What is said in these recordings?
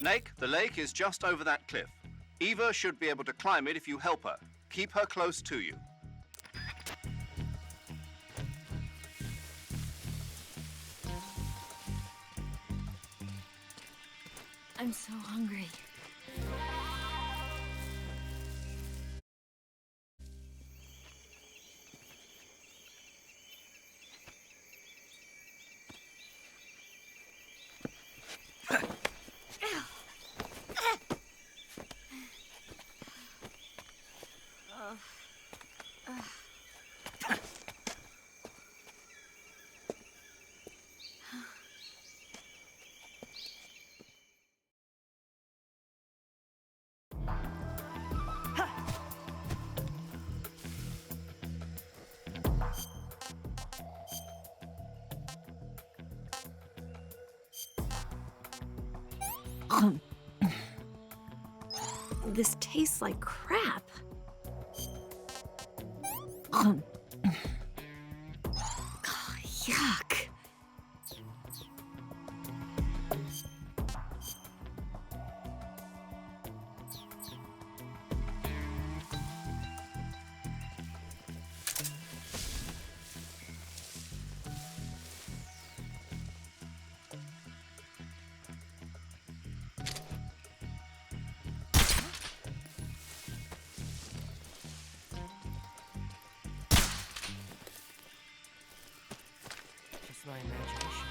Snake, the lake is just over that cliff. Eva should be able to climb it if you help her. Keep her close to you. I'm so hungry. This tastes like crap. Oh, yuck. Just my imagination.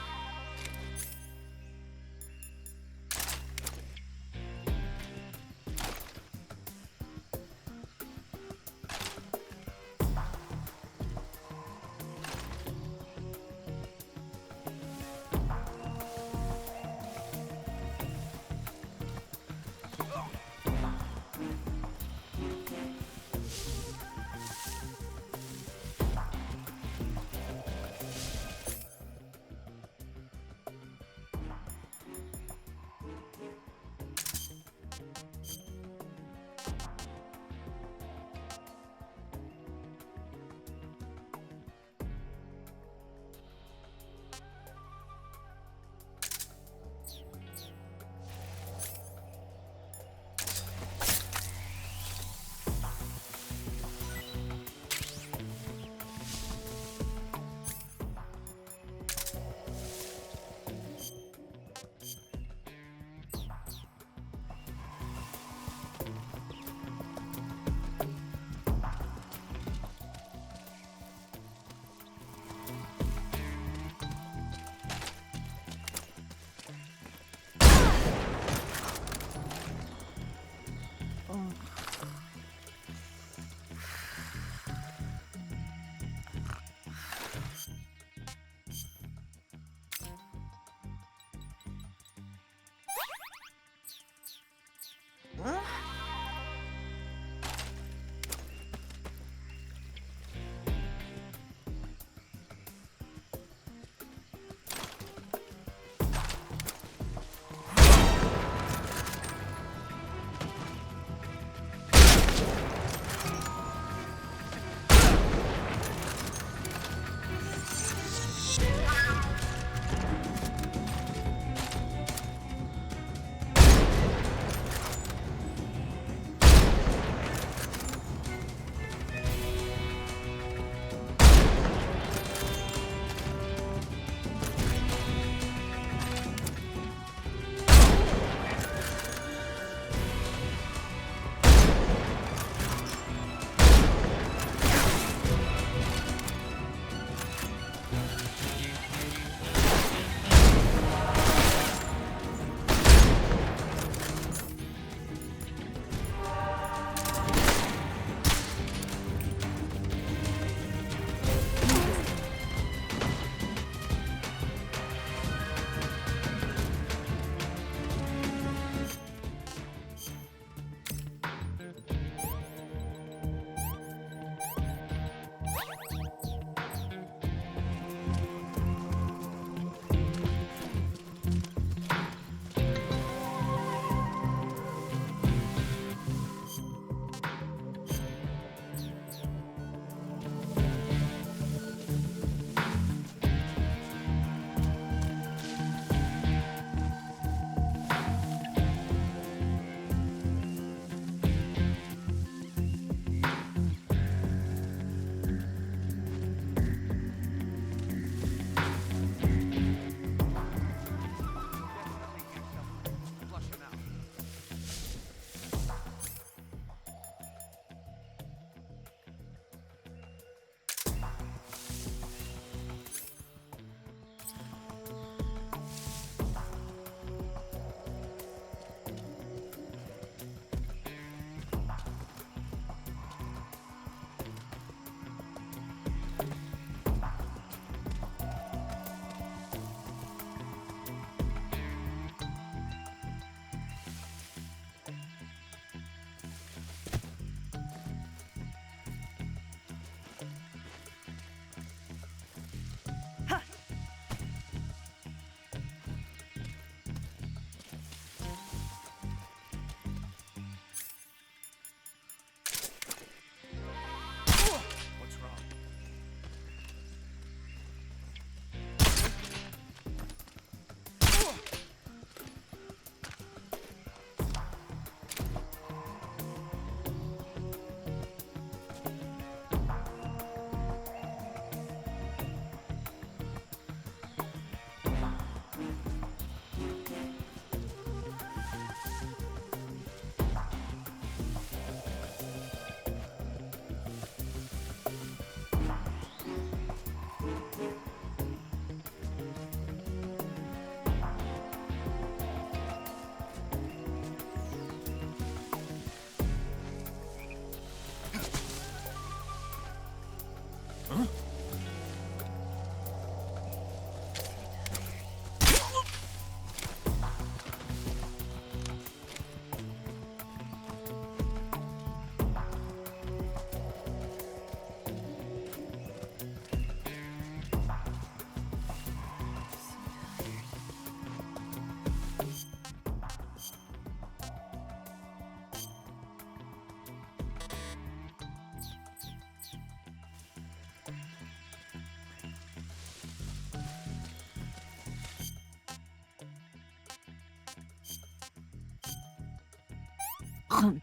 Hmm.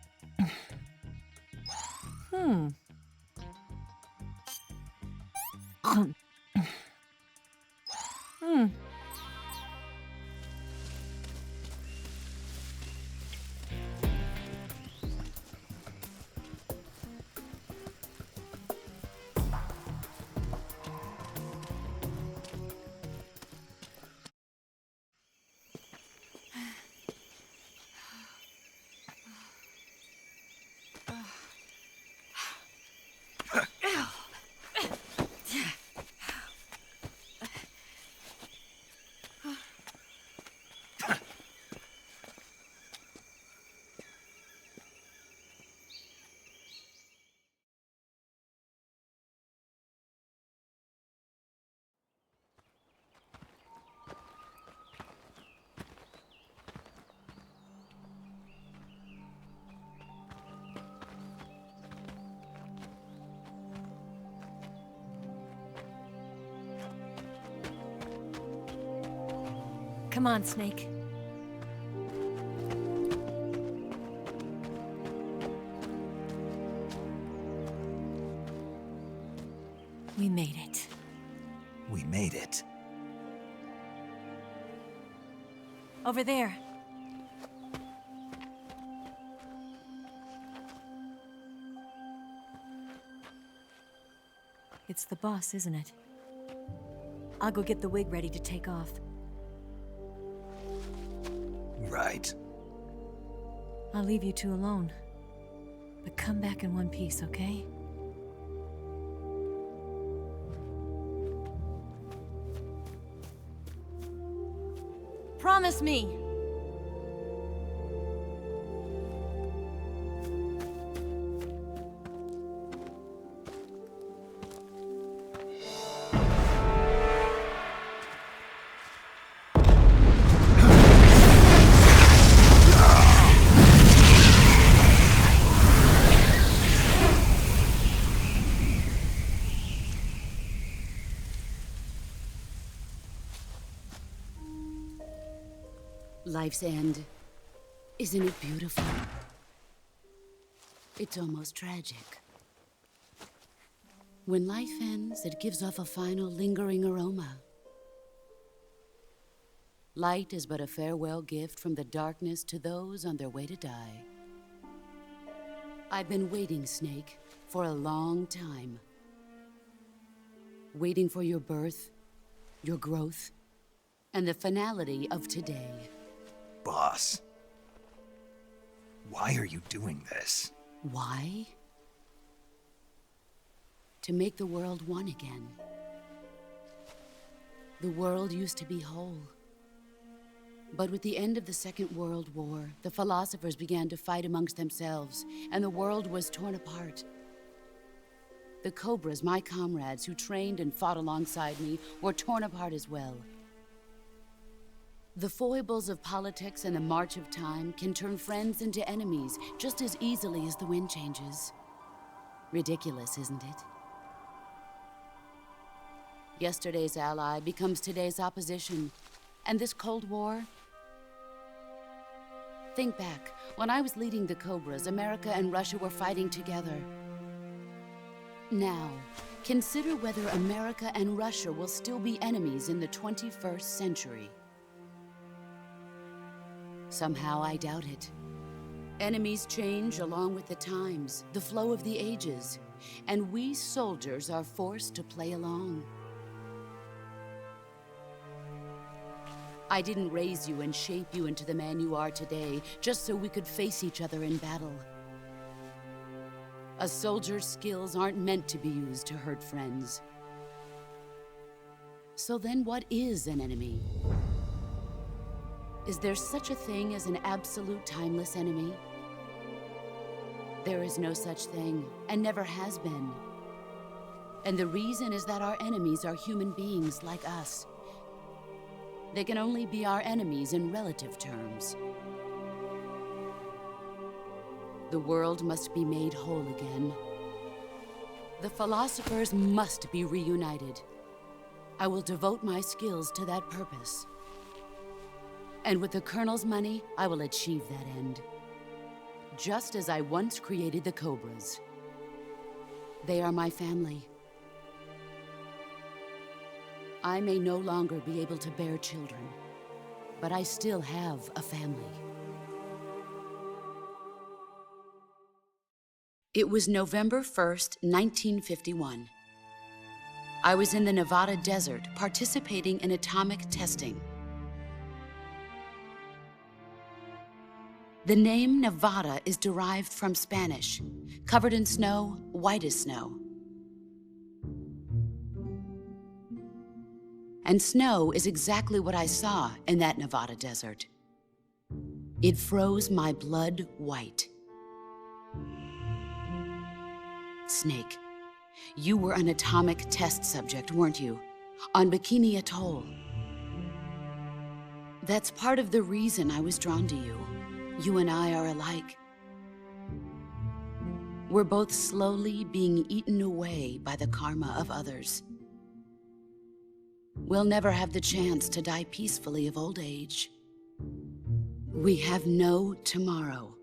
Hmm. Come on, Snake. We made it. We made it. Over there. It's the boss, isn't it? I'll go get the wig ready to take off. Right. I'll leave you two alone. But come back in one piece, okay? Promise me! Life's end. Isn't it beautiful? It's almost tragic. When life ends, it gives off a final lingering aroma. Light is but a farewell gift from the darkness to those on their way to die. I've been waiting, Snake, for a long time. Waiting for your birth, your growth, and the finality of today. Boss. Why are you doing this? Why? To make the world one again. The world used to be whole. But with the end of the Second World War, the philosophers began to fight amongst themselves, and the world was torn apart. The Cobras, my comrades who trained and fought alongside me, were torn apart as well. The foibles of politics and the march of time can turn friends into enemies just as easily as the wind changes. Ridiculous, isn't it? Yesterday's ally becomes today's opposition. And this Cold War? Think back. When I was leading the Cobras, America and Russia were fighting together. Now, consider whether America and Russia will still be enemies in the 21st century. Somehow I doubt it. Enemies change along with the times, the flow of the ages, and we soldiers are forced to play along. I didn't raise you and shape you into the man you are today just so we could face each other in battle. A soldier's skills aren't meant to be used to hurt friends. So then what is an enemy? Is there such a thing as an absolute timeless enemy? There is no such thing, and never has been. And the reason is that our enemies are human beings like us. They can only be our enemies in relative terms. The world must be made whole again. The philosophers must be reunited. I will devote my skills to that purpose. And with the Colonel's money, I will achieve that end. just as I once created the Cobras. They are my family. I may no longer be able to bear children, but I still have a family. It was November 1st, 1951. I was in the Nevada desert participating in atomic testing. The name Nevada is derived from Spanish, covered in snow, white as snow. And snow is exactly what I saw in that Nevada desert. It froze my blood white. Snake, you were an atomic test subject, weren't you? On Bikini Atoll. That's part of the reason I was drawn to you. You and I are alike. We're both slowly being eaten away by the karma of others. We'll never have the chance to die peacefully of old age. We have no tomorrow.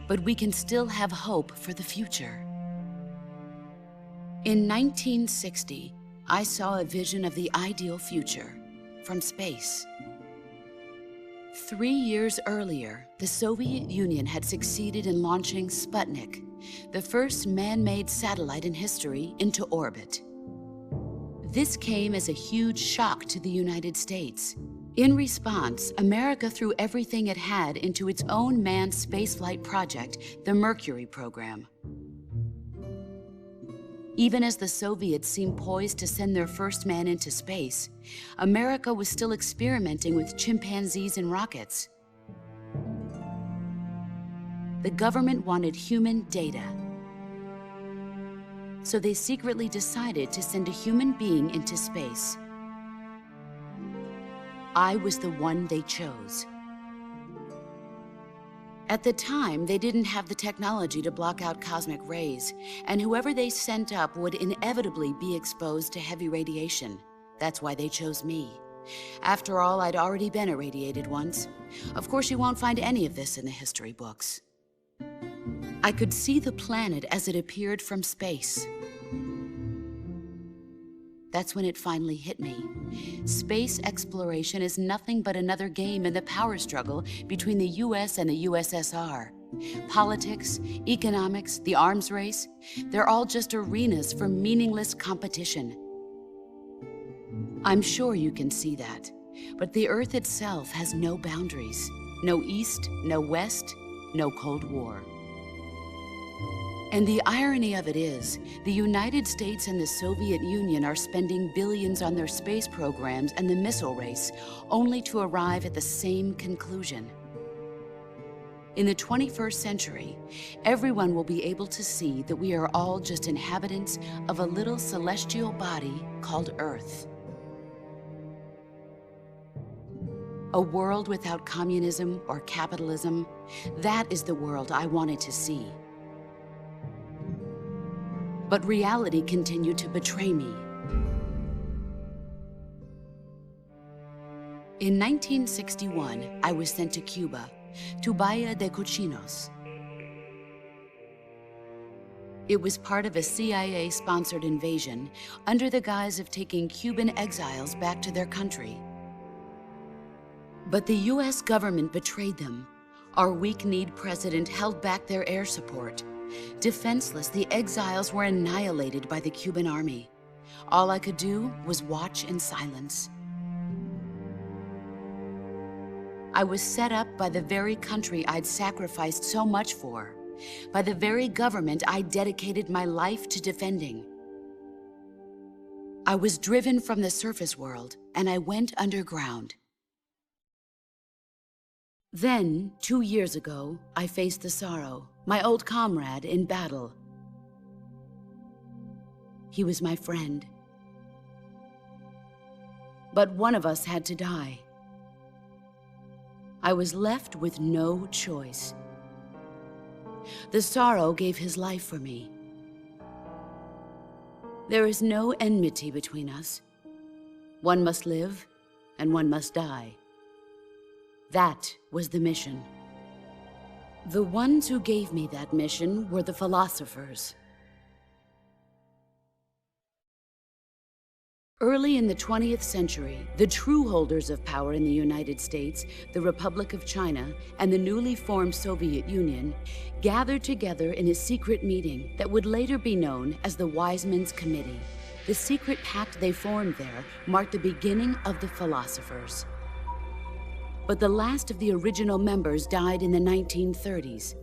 But we can still have hope for the future. In 1960, I saw a vision of the ideal future from space. 3 years earlier, the Soviet Union had succeeded in launching Sputnik, the first man-made satellite in history, into orbit. This came as a huge shock to the United States. In response, America threw everything it had into its own manned spaceflight project, the Mercury program. Even as the Soviets seemed poised to send their first man into space, America was still experimenting with chimpanzees and rockets. The government wanted human data. So they secretly decided to send a human being into space. I was the one they chose. At the time, they didn't have the technology to block out cosmic rays, and whoever they sent up would inevitably be exposed to heavy radiation. That's why they chose me. After all, I'd already been irradiated once. Of course, you won't find any of this in the history books. I could see the planet as it appeared from space. That's when it finally hit me. Space exploration is nothing but another game in the power struggle between the US and the USSR. Politics, economics, the arms race, they're all just arenas for meaningless competition. I'm sure you can see that, but the Earth itself has no boundaries. No East, no West, no Cold War. And the irony of it is, the United States and the Soviet Union are spending billions on their space programs and the missile race, only to arrive at the same conclusion. In the 21st century, everyone will be able to see that we are all just inhabitants of a little celestial body called Earth. A world without communism or capitalism, that is the world I wanted to see. But reality continued to betray me. In 1961, I was sent to Cuba, to Bahia de Cochinos. It was part of a CIA-sponsored invasion under the guise of taking Cuban exiles back to their country. But the US government betrayed them. Our weak-kneed president held back their air support. Defenseless, the exiles were annihilated by the Cuban army. All I could do was watch in silence. I was set up by the very country I'd sacrificed so much for, by the very government I dedicated my life to defending. I was driven from the surface world, and I went underground. Then, 2 years ago, I faced the Sorrow, my old comrade in battle. He was my friend. But one of us had to die. I was left with no choice. The Sorrow gave his life for me. There is no enmity between us. One must live, and one must die. That was the mission. The ones who gave me that mission were the philosophers. Early in the 20th century, the true holders of power in the United States, the Republic of China, and the newly formed Soviet Union gathered together in a secret meeting that would later be known as the Wiseman's Committee. The secret pact they formed there marked the beginning of the philosophers. But the last of the original members died in the 1930s.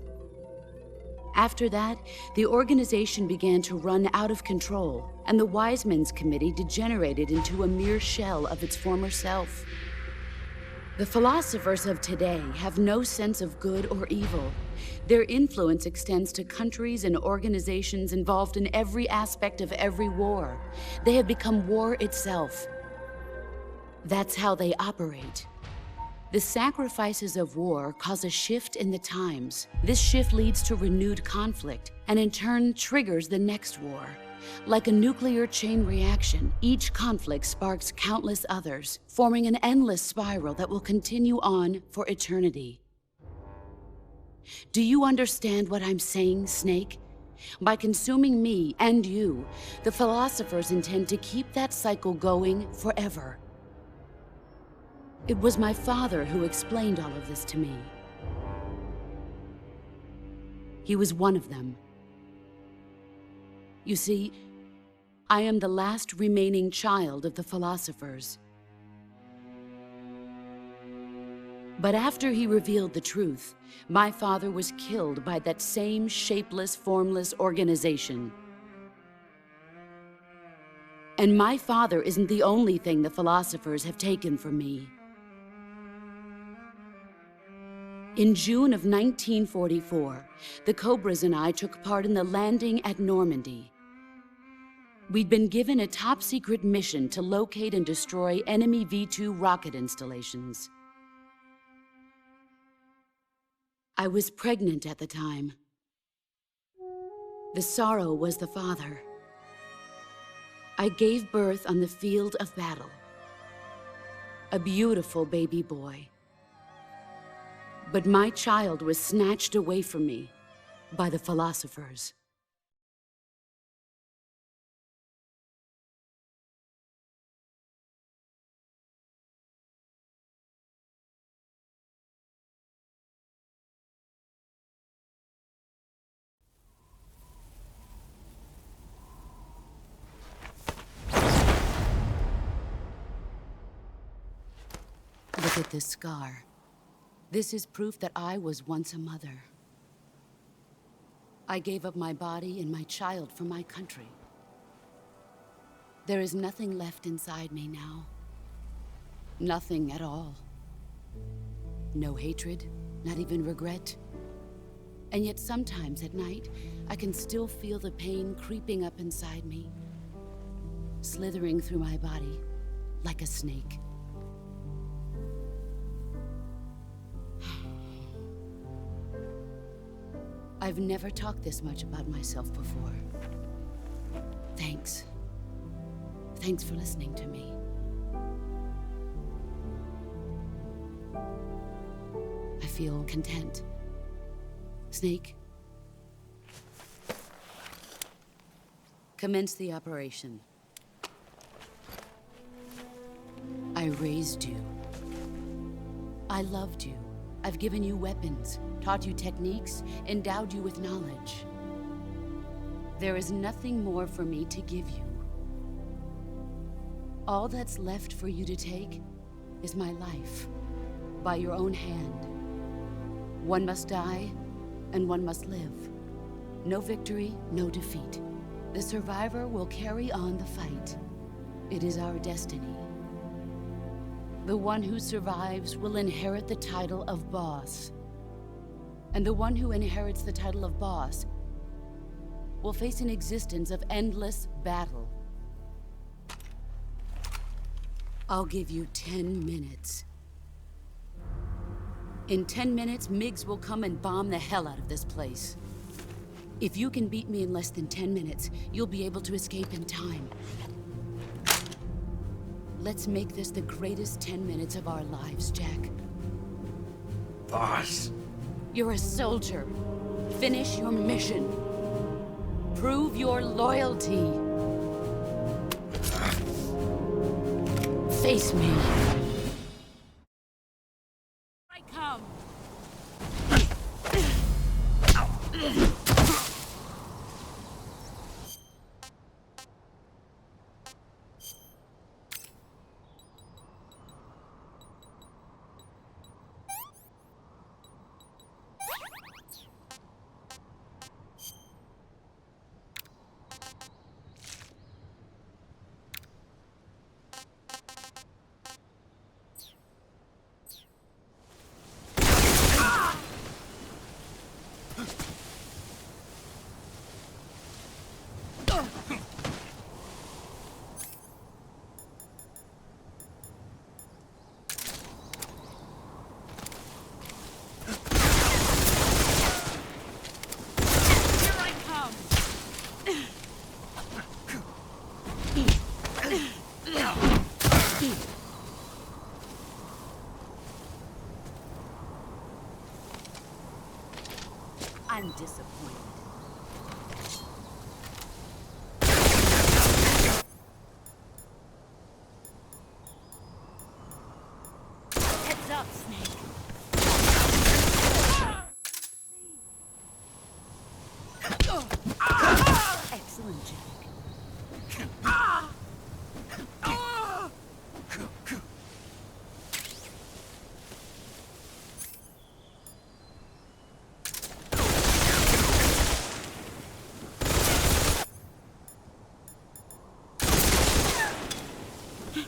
After that, the organization began to run out of control, and the Wiseman's Committee degenerated into a mere shell of its former self. The philosophers of today have no sense of good or evil. Their influence extends to countries and organizations involved in every aspect of every war. They have become war itself. That's how they operate. The sacrifices of war cause a shift in the times. This shift leads to renewed conflict, and in turn triggers the next war. Like a nuclear chain reaction, each conflict sparks countless others, forming an endless spiral that will continue on for eternity. Do you understand what I'm saying, Snake? By consuming me and you, the philosophers intend to keep that cycle going forever. It was my father who explained all of this to me. He was one of them. You see, I am the last remaining child of the philosophers. But after he revealed the truth, my father was killed by that same shapeless, formless organization. And my father isn't the only thing the philosophers have taken from me. In June of 1944, the Cobras and I took part in the landing at Normandy. We'd been given a top-secret mission to locate and destroy enemy V-2 rocket installations. I was pregnant at the time. The sorrow was the father. I gave birth on the field of battle. A beautiful baby boy. But my child was snatched away from me by the philosophers. Look at this scar. This is proof that I was once a mother. I gave up my body and my child for my country. There is nothing left inside me now. Nothing at all. No hatred, not even regret. And yet sometimes at night, I can still feel the pain creeping up inside me, slithering through my body like a snake. I've never talked this much about myself before. Thanks. Thanks for listening to me. I feel content. Snake, commence the operation. I raised you. I loved you. I've given you weapons, taught you techniques, endowed you with knowledge. There is nothing more for me to give you. All that's left for you to take is my life, by your own hand. One must die, and one must live. No victory, no defeat. The survivor will carry on the fight. It is our destiny. The one who survives will inherit the title of boss. And the one who inherits the title of boss will face an existence of endless battle. I'll give you 10 minutes. In 10 minutes, MiGs will come and bomb the hell out of this place. If you can beat me in less than 10 minutes, you'll be able to escape in time. Let's make this the greatest 10 minutes of our lives, Jack. Boss, You're a soldier. Finish your mission. Prove your loyalty. Face me. I come. I'm disappointed. Heads up, Snake. Excellent, Jack.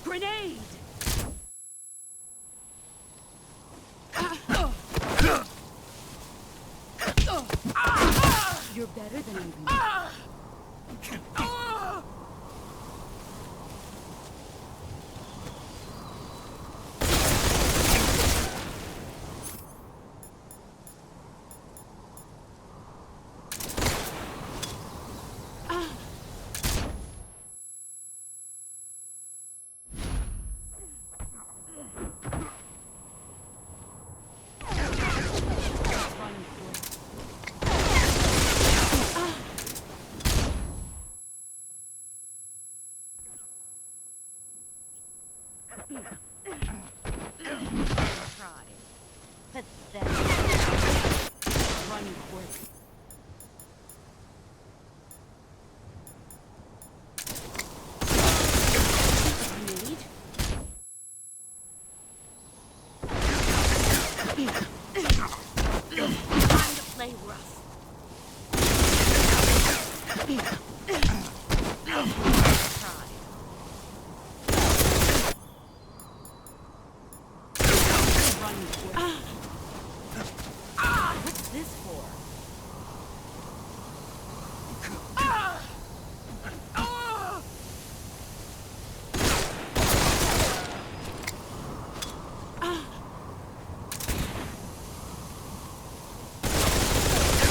Grenade! You're better than I'm gonna try. Pathetic. Run quick. Grenade. Time to play rough. Try. Run quick. What's this for?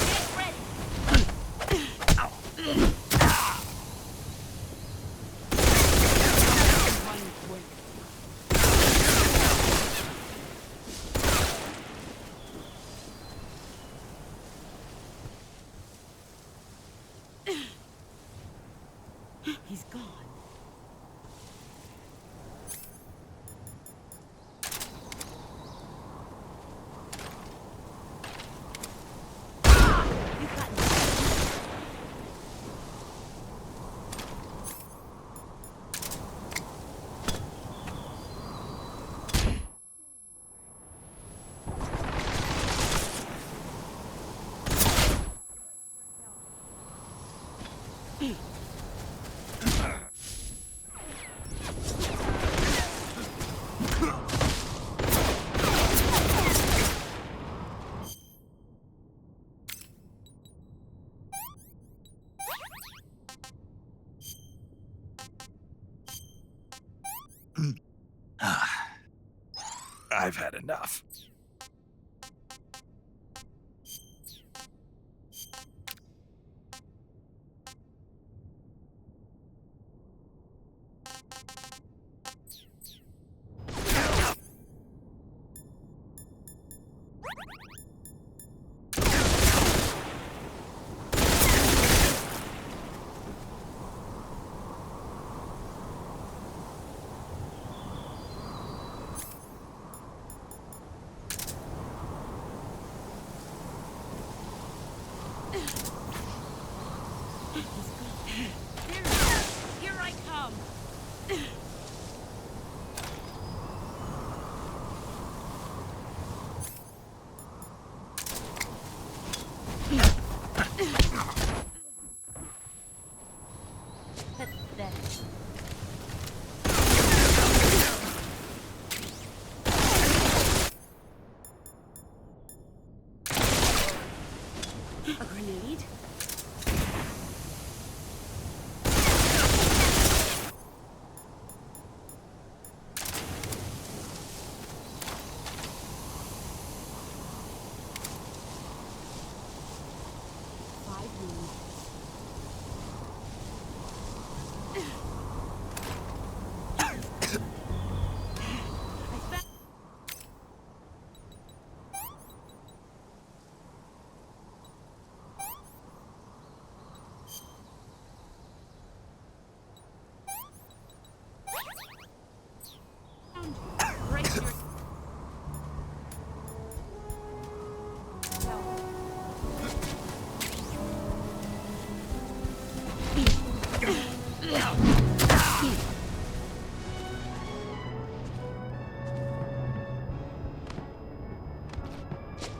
Get ready. Run quick. He's gone. You've got I've had enough.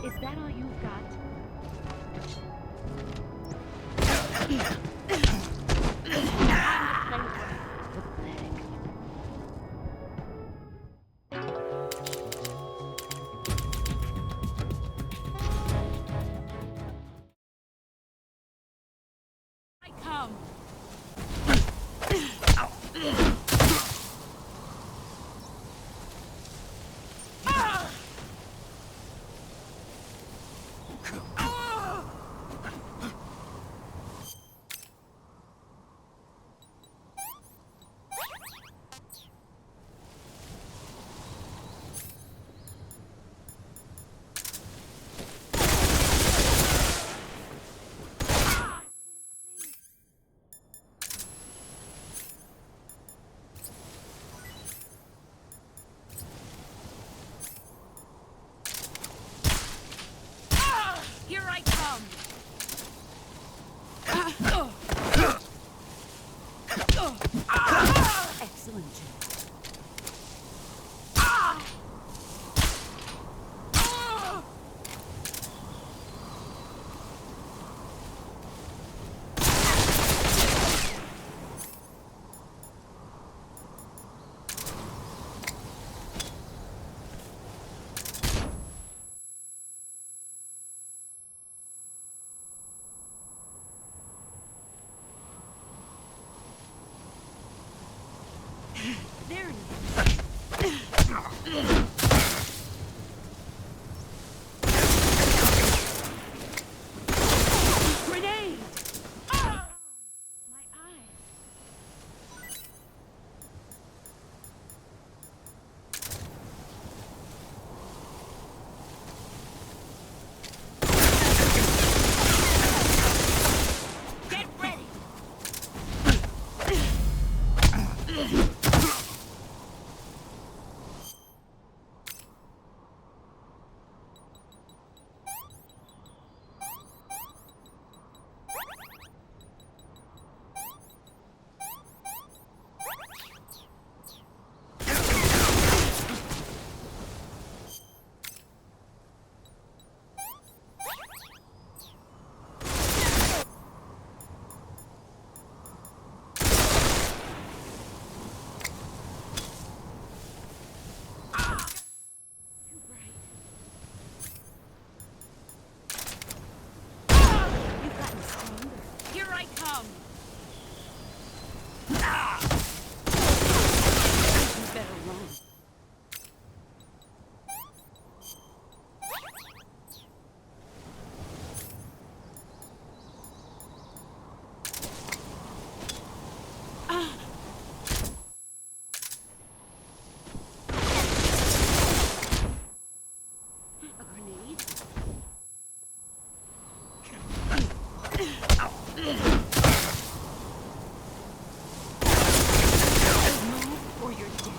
Is that all you've got? Pathetic. I come. Here I come! Excellent job. There he is. Grenade! My eyes. Get ready! You've gotten stronger. Here I come. You better run. A grenade? Move or you're dead.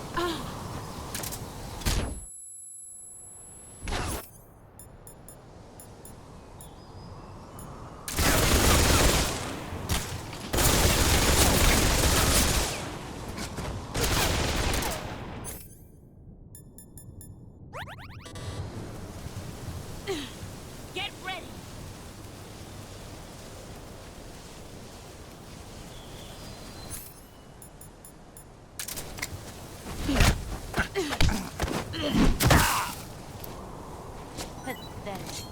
Get ready! Pathetic.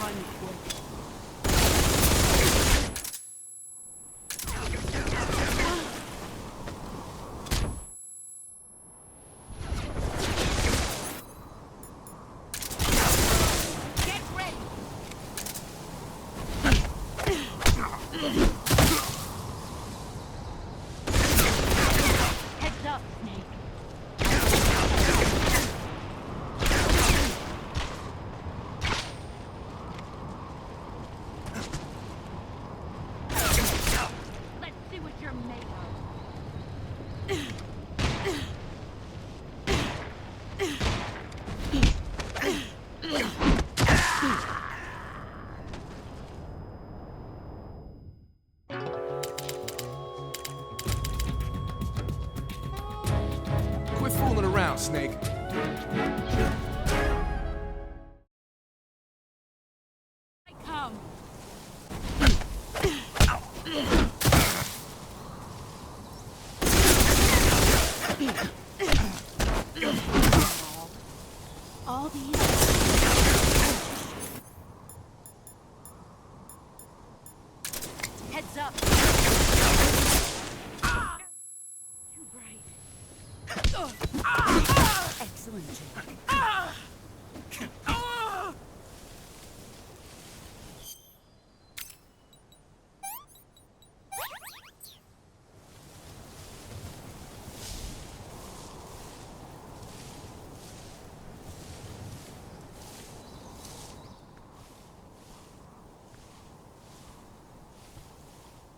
Run quick. Snake. I come. All these. Heads up. Too bright. Excellent, Jake.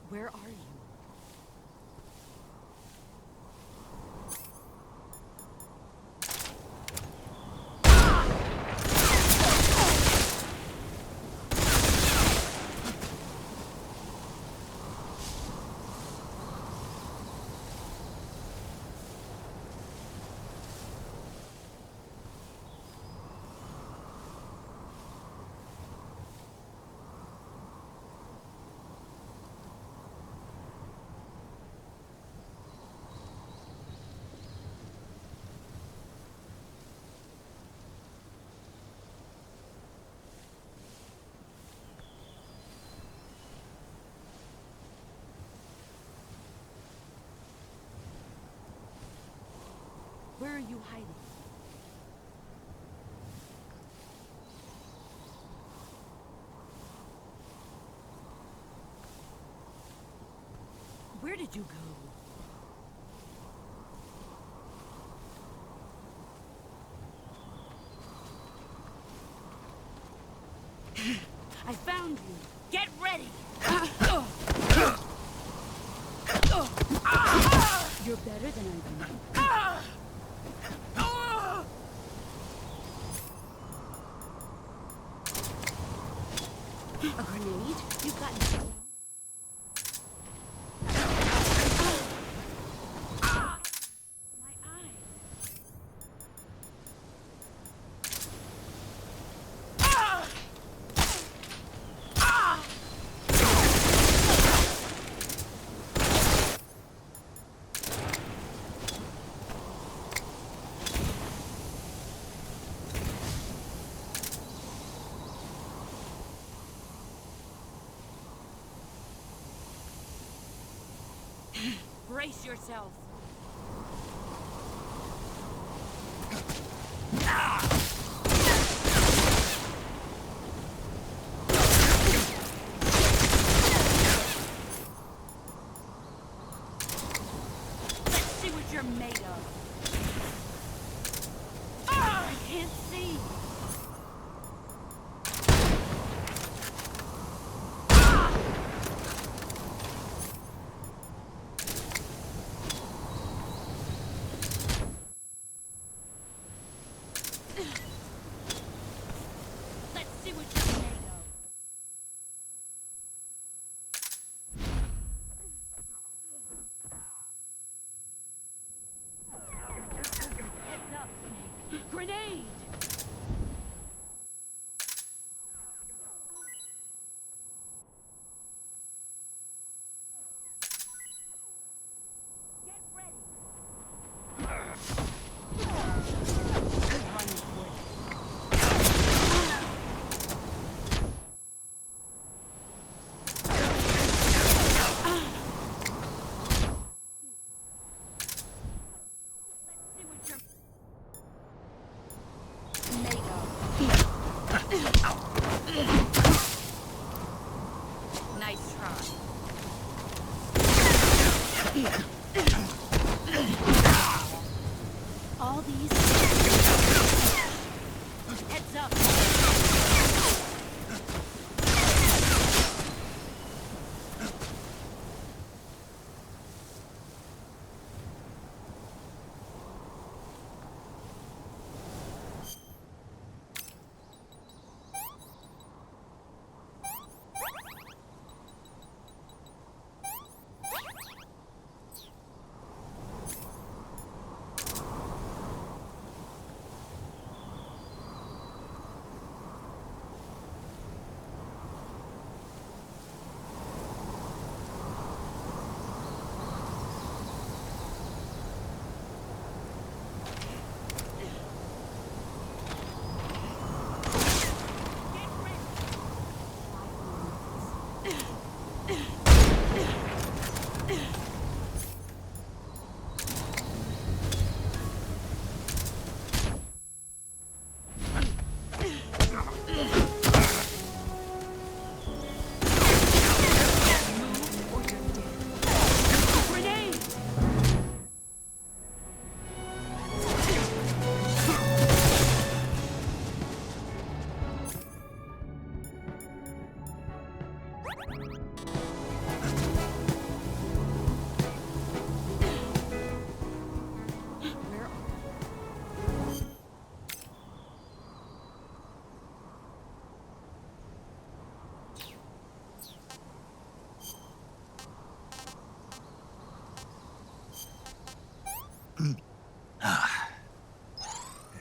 Where are you? Where are you hiding? Where did you go? I found you. Get ready. You're better than I remember. A grenade? You've gotten so long. My eyes. Brace yourself. Let's see what you're made of. I can't see. Let's see what you're made of. Heads up, Snake. Grenade!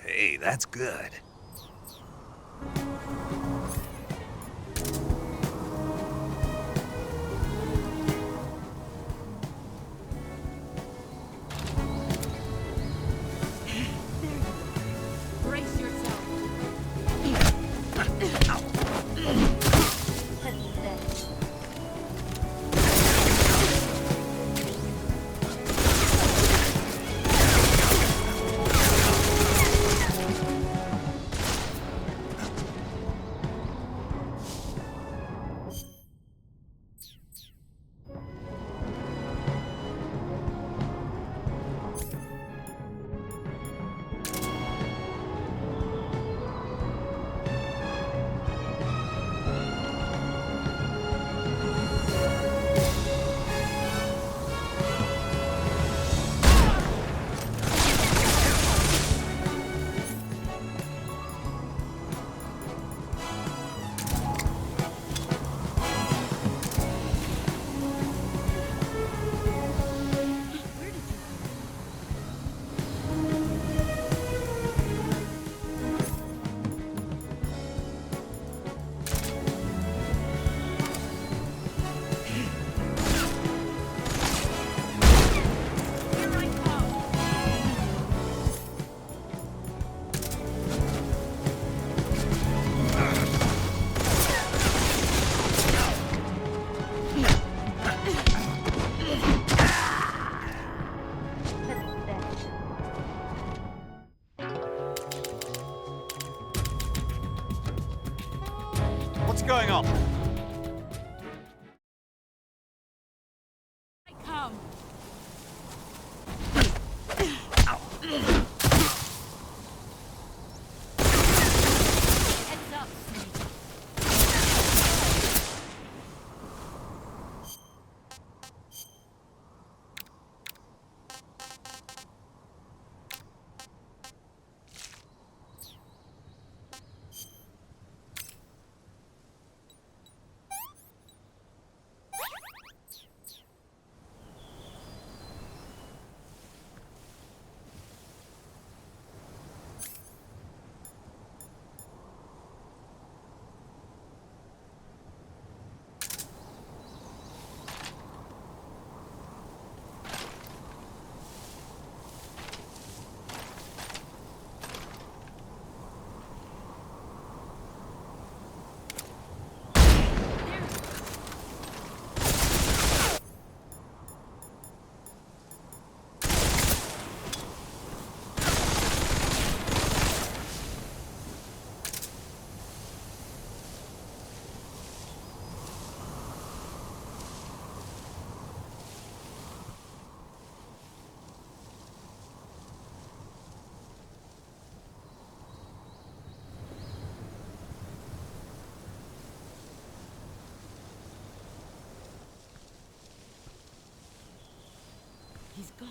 Hey, that's good. Brace yourself. Here I come. What's going on? I come. Heads up, Snake. He's gone.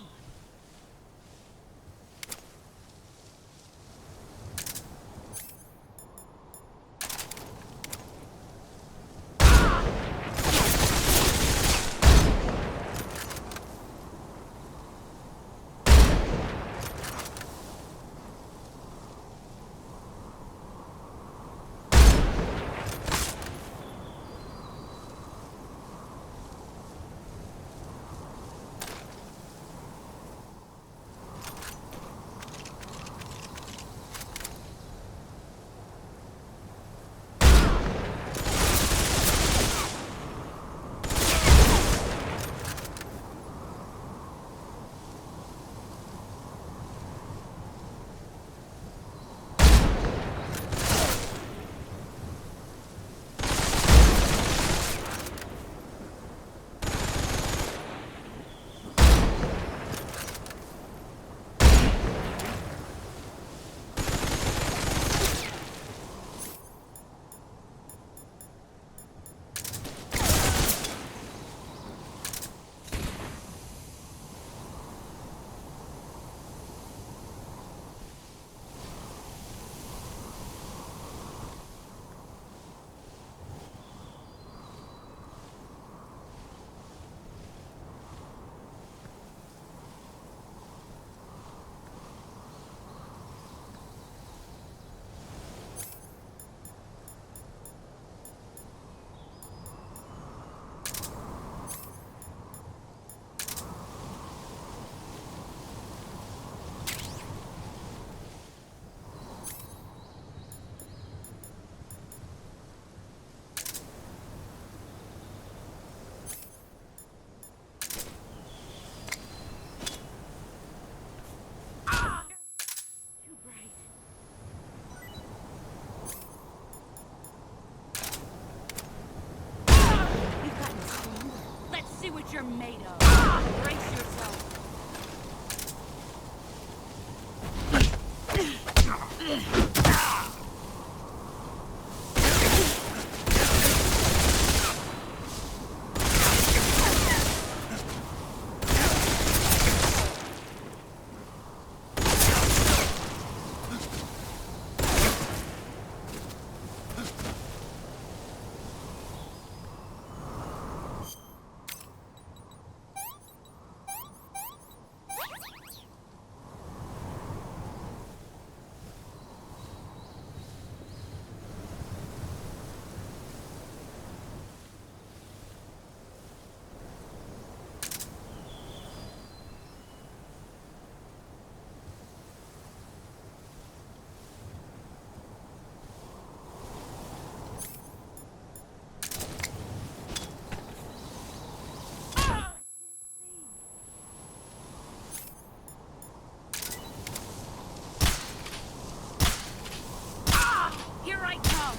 Here I come!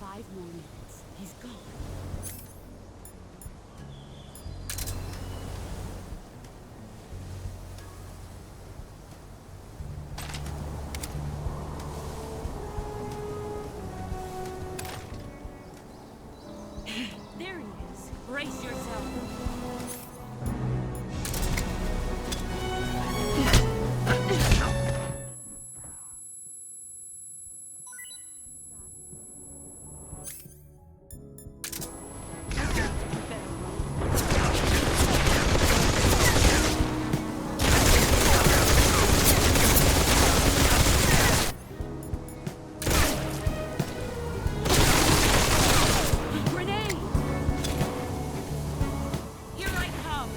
Five more minutes. He's gone. There he is. Brace yourself. Grenade! Here I come!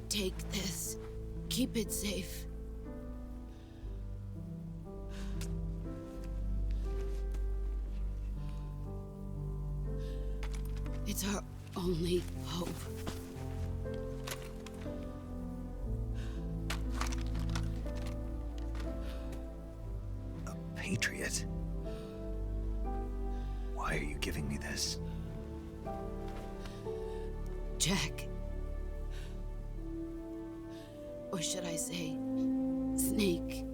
Take this. Keep it safe. It's our only hope. A patriot? Why are you giving me this? Jack. Or should I say, Snake.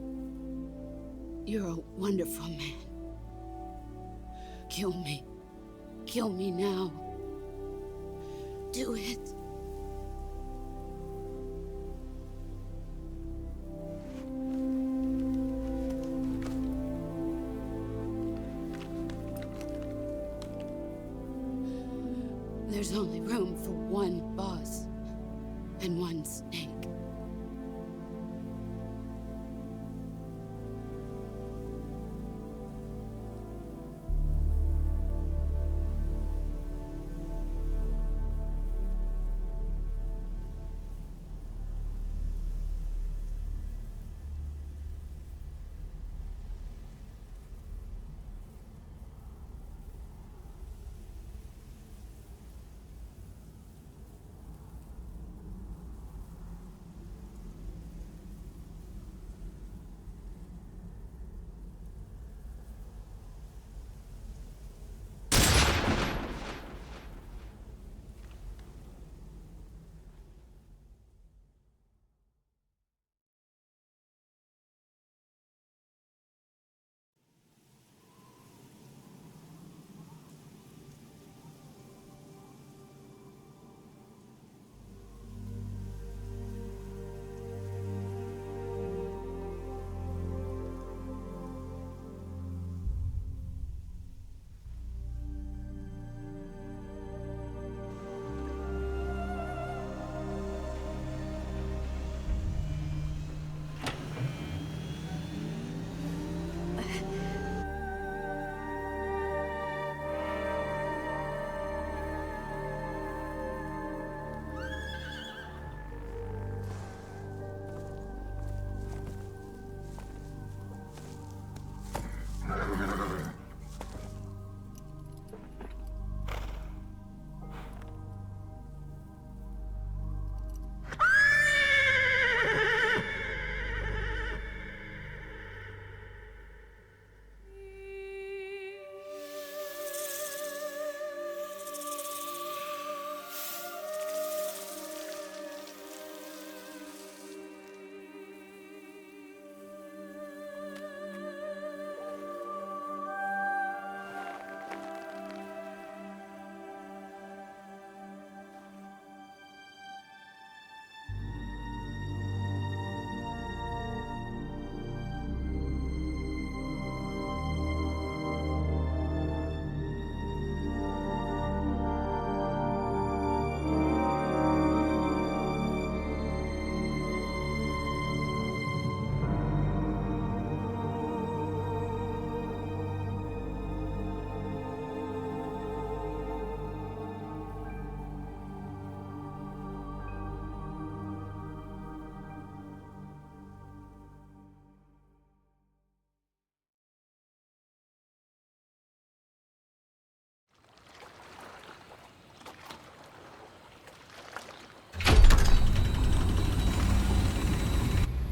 You're a wonderful man. Kill me. Kill me now. Do it. There's only room for one boss and one Snake.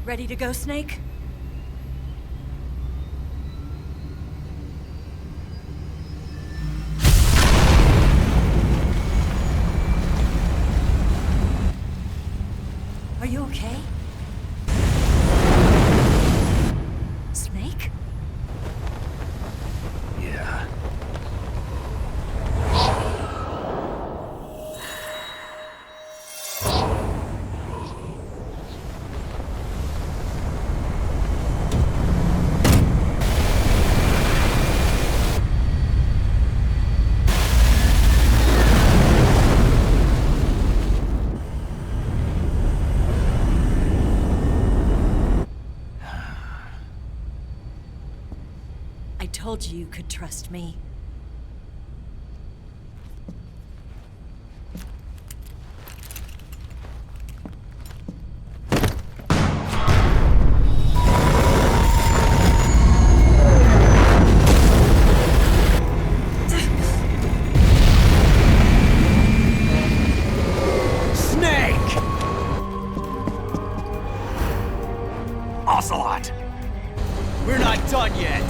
Ready to go, Snake? Are you okay? Snake? Yeah. I told you you could trust me. Snake! Ocelot! We're not done yet!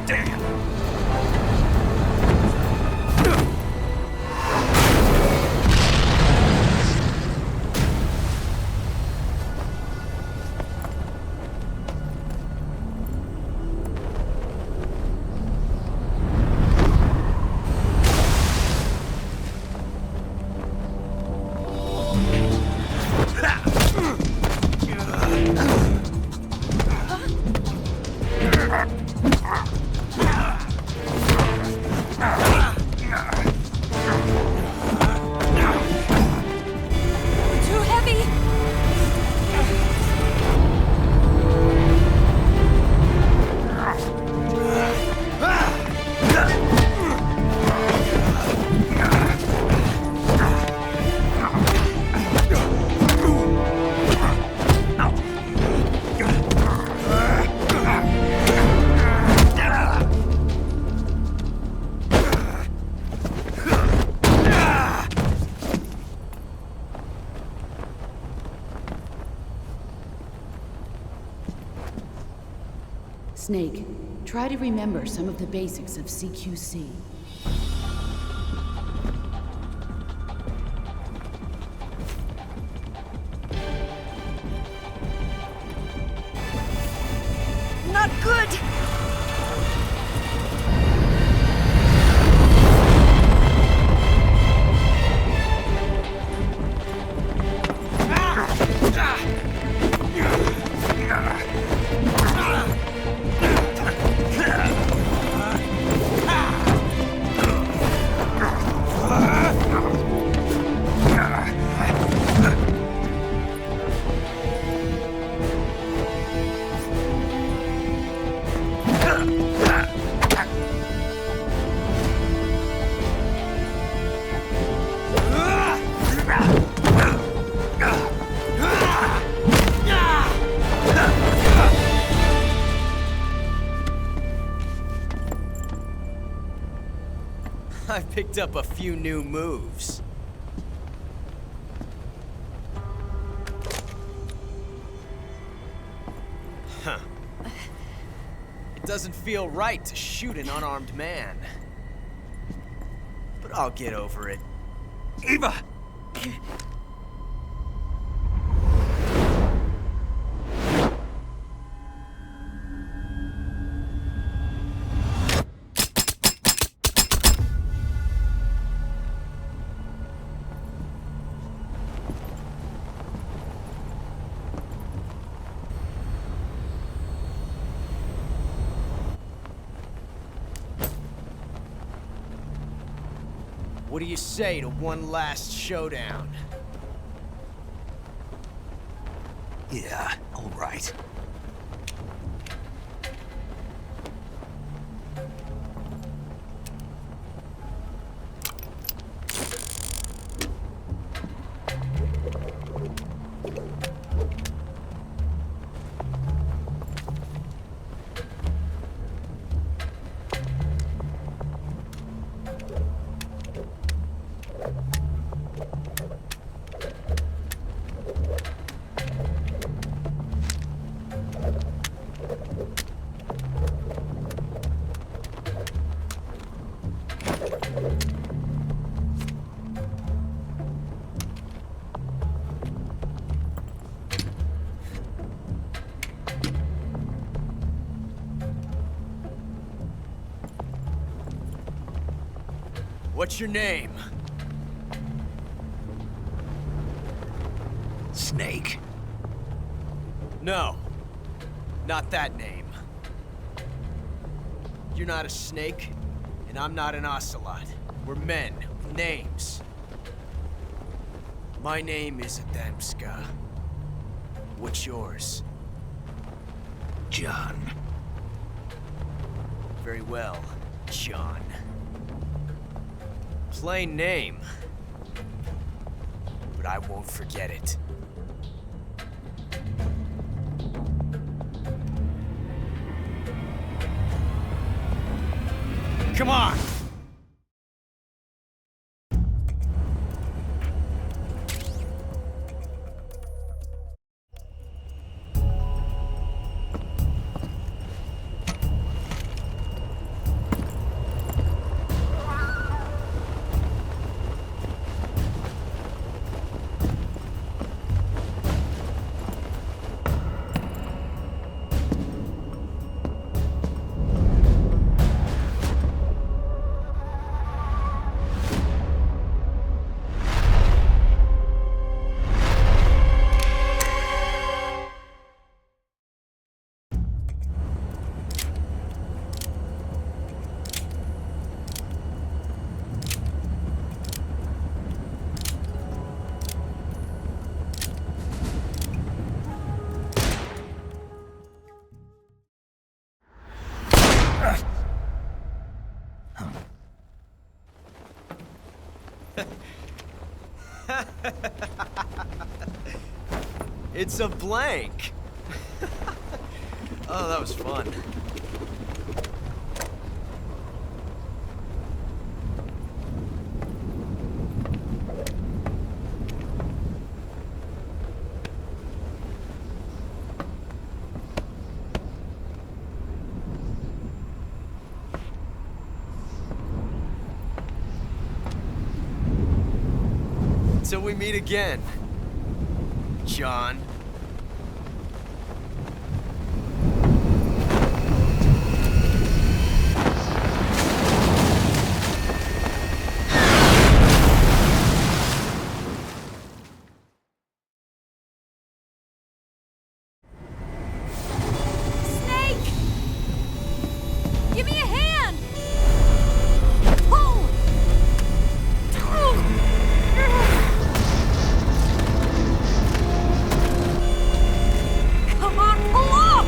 Damn! Too heavy! Snake, try to remember some of the basics of CQC. Not good! I picked up a few new moves. Huh. It doesn't feel right to shoot an unarmed man. But I'll get over it. Eva! What do you say to one last showdown? Yeah, all right. What's your name? Snake. No. Not that name. You're not a snake, and I'm not an ocelot. We're men with names. My name is Adamska. What's yours? John. Very well, John. Plain name. But I won't forget it. Come on! It's a blank. Oh, that was fun. Until we meet again, John. Snake! Give me a hand! Pull! Come on, pull up!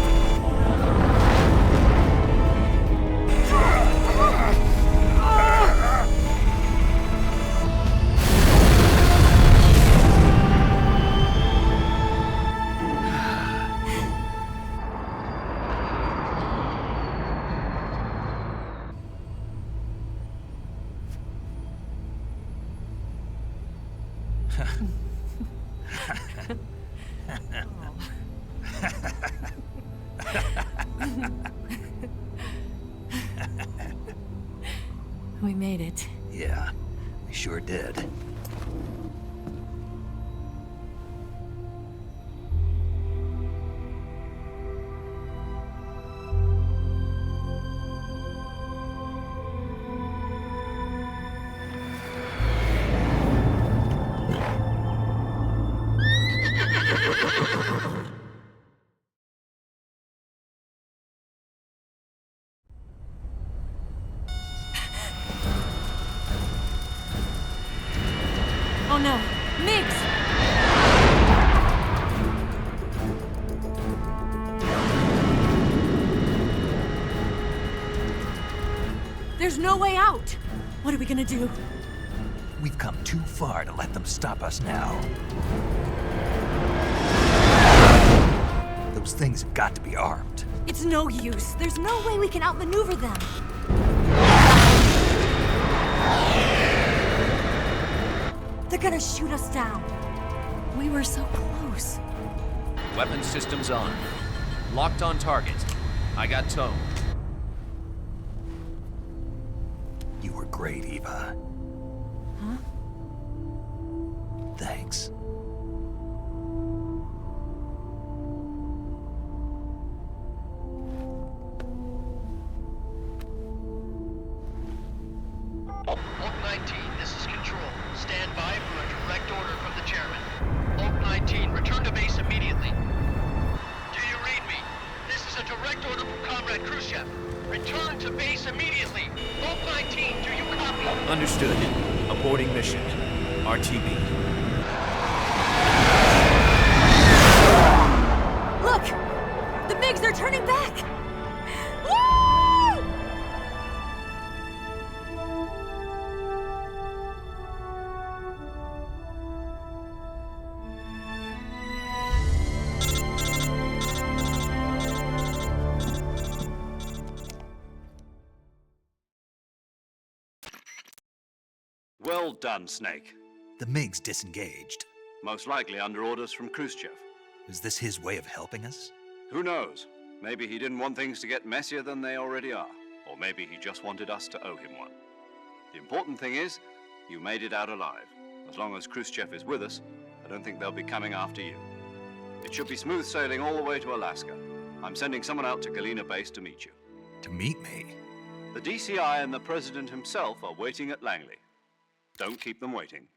We made it. Yeah, we sure did. Oh no! Miggs! There's no way out! What are we gonna do? We've come too far to let them stop us now. Those things have got to be armed. It's no use. There's no way we can outmaneuver them. They're gonna shoot us down. We were so close. Weapons systems on. Locked on target. I got towed. You were great, Eva. Huh? Thanks. Oak 19, this is Control. Stand by for a direct order from the chairman. Oak 19, return to base immediately. Do you read me? This is a direct order from Comrade Khrushchev. Return to base immediately. Oak 19, do you copy? Understood. Aborting mission. RTB. Look! The MiGs are turning back! Woo! Well done, Snake. The MiGs disengaged. Most likely under orders from Khrushchev. Is this his way of helping us? Who knows? Maybe he didn't want things to get messier than they already are. Or maybe he just wanted us to owe him one. The important thing is, you made it out alive. As long as Khrushchev is with us, I don't think they'll be coming after you. It should be smooth sailing all the way to Alaska. I'm sending someone out to Galena Base to meet you. To meet me? The DCI and the President himself are waiting at Langley. Don't keep them waiting.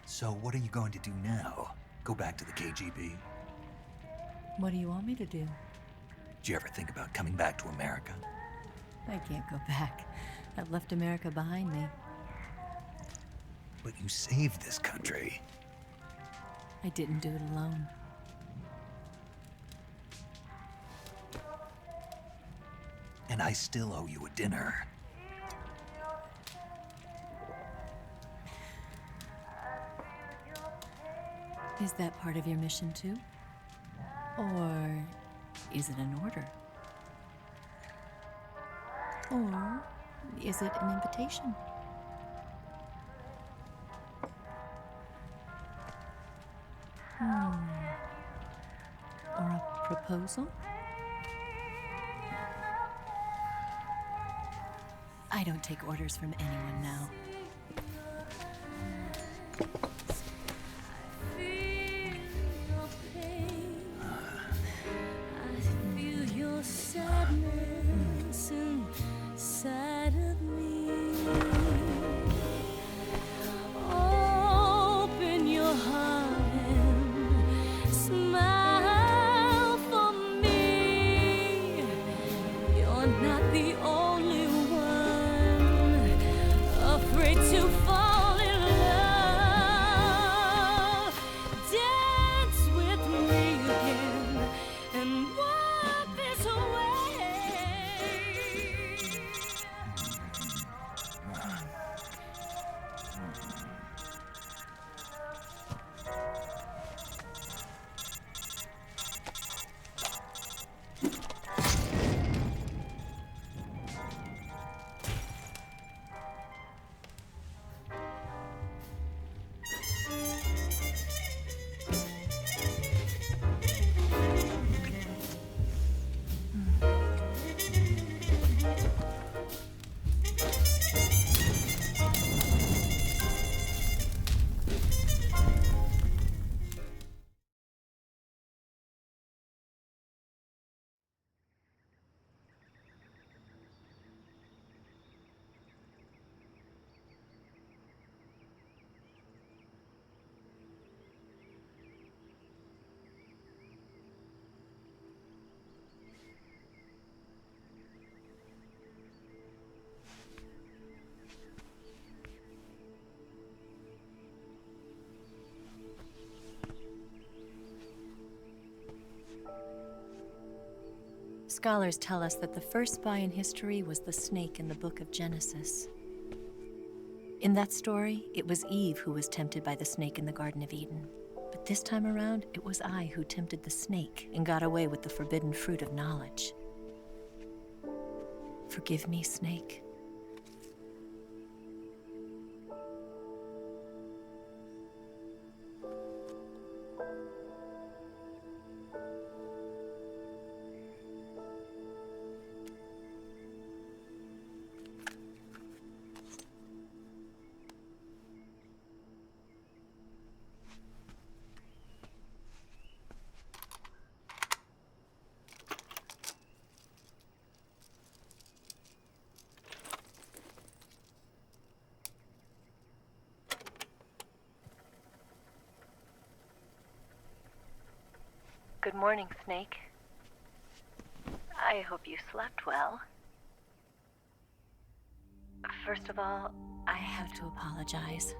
So what are you going to do now? Go back to the KGB? What do you want me to do? Did you ever think about coming back to America? I can't go back. I've left America behind me. But you saved this country. I didn't do it alone. And I still owe you a dinner. Is that part of your mission too? Or is it an order? Or is it an invitation? Or a proposal? I don't take orders from anyone now. Scholars tell us that the first spy in history was the snake in the book of Genesis. In that story, it was Eve who was tempted by the snake in the Garden of Eden. But this time around, it was I who tempted the snake and got away with the forbidden fruit of knowledge. Forgive me, Snake. Good morning, Snake. I hope you slept well. First of all, I have to apologize.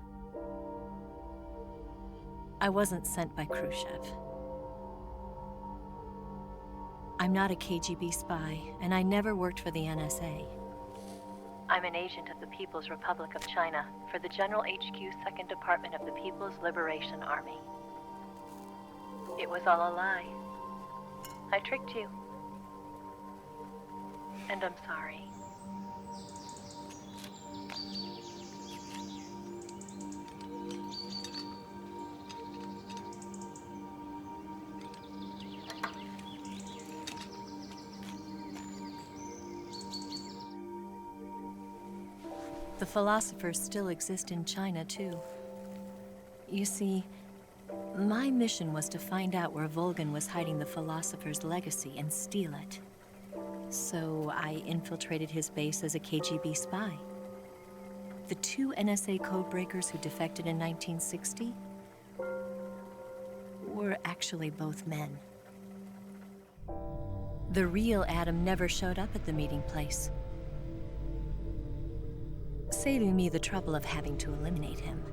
I wasn't sent by Khrushchev. I'm not a KGB spy, and I never worked for the NSA. I'm an agent of the People's Republic of China for the General HQ 2nd Department of the People's Liberation Army. It was all a lie. I tricked you. And I'm sorry. The philosophers still exist in China, too. You see, my mission was to find out where Volgin was hiding the philosopher's legacy and steal it. So I infiltrated his base as a KGB spy. The two NSA codebreakers who defected in 1960 were actually both men. The real Adam never showed up at the meeting place, saving me the trouble of having to eliminate him.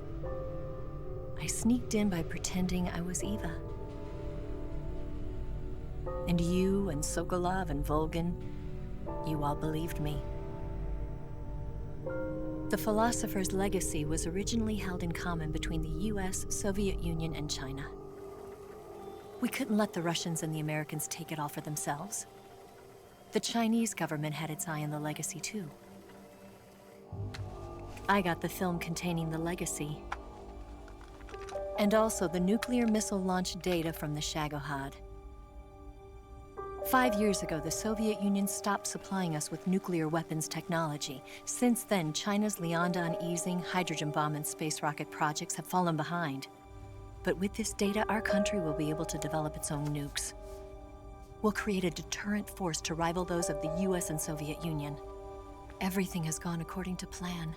I sneaked in by pretending I was Eva. And you and Sokolov and Volgin, you all believed me. The philosopher's legacy was originally held in common between the US, Soviet Union, and China. We couldn't let the Russians and the Americans take it all for themselves. The Chinese government had its eye on the legacy too. I got the film containing the legacy, and also the nuclear missile launch data from the Shagohod. 5 years ago, the Soviet Union stopped supplying us with nuclear weapons technology. Since then, China's Liaodong easing, hydrogen bomb, and space rocket projects have fallen behind. But with this data, our country will be able to develop its own nukes. We'll create a deterrent force to rival those of the US and Soviet Union. Everything has gone according to plan,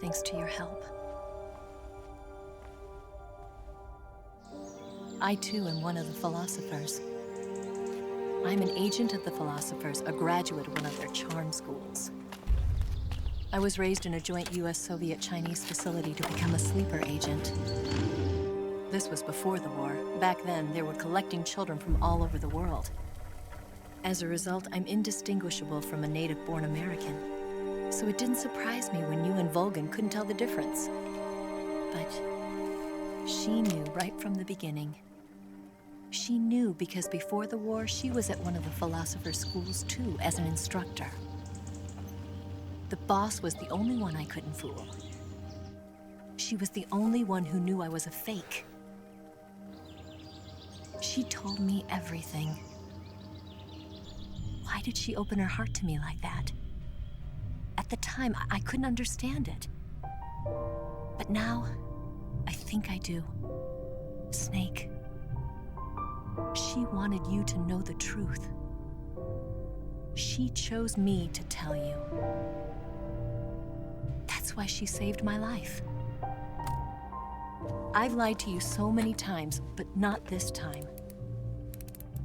thanks to your help. I too am one of the philosophers. I'm an agent of the philosophers, a graduate of one of their charm schools. I was raised in a joint US-Soviet-Chinese facility to become a sleeper agent. This was before the war. Back then, they were collecting children from all over the world. As a result, I'm indistinguishable from a native-born American. So it didn't surprise me when you and Volgin couldn't tell the difference. But she knew right from the beginning. She knew because before the war, she was at one of the philosopher's schools too, as an instructor. The boss was the only one I couldn't fool. She was the only one who knew I was a fake. She told me everything. Why did she open her heart to me like that? At the time, I couldn't understand it. But now, I think I do. Snake. She wanted you to know the truth. She chose me to tell you. That's why she saved my life. I've lied to you so many times, but not this time.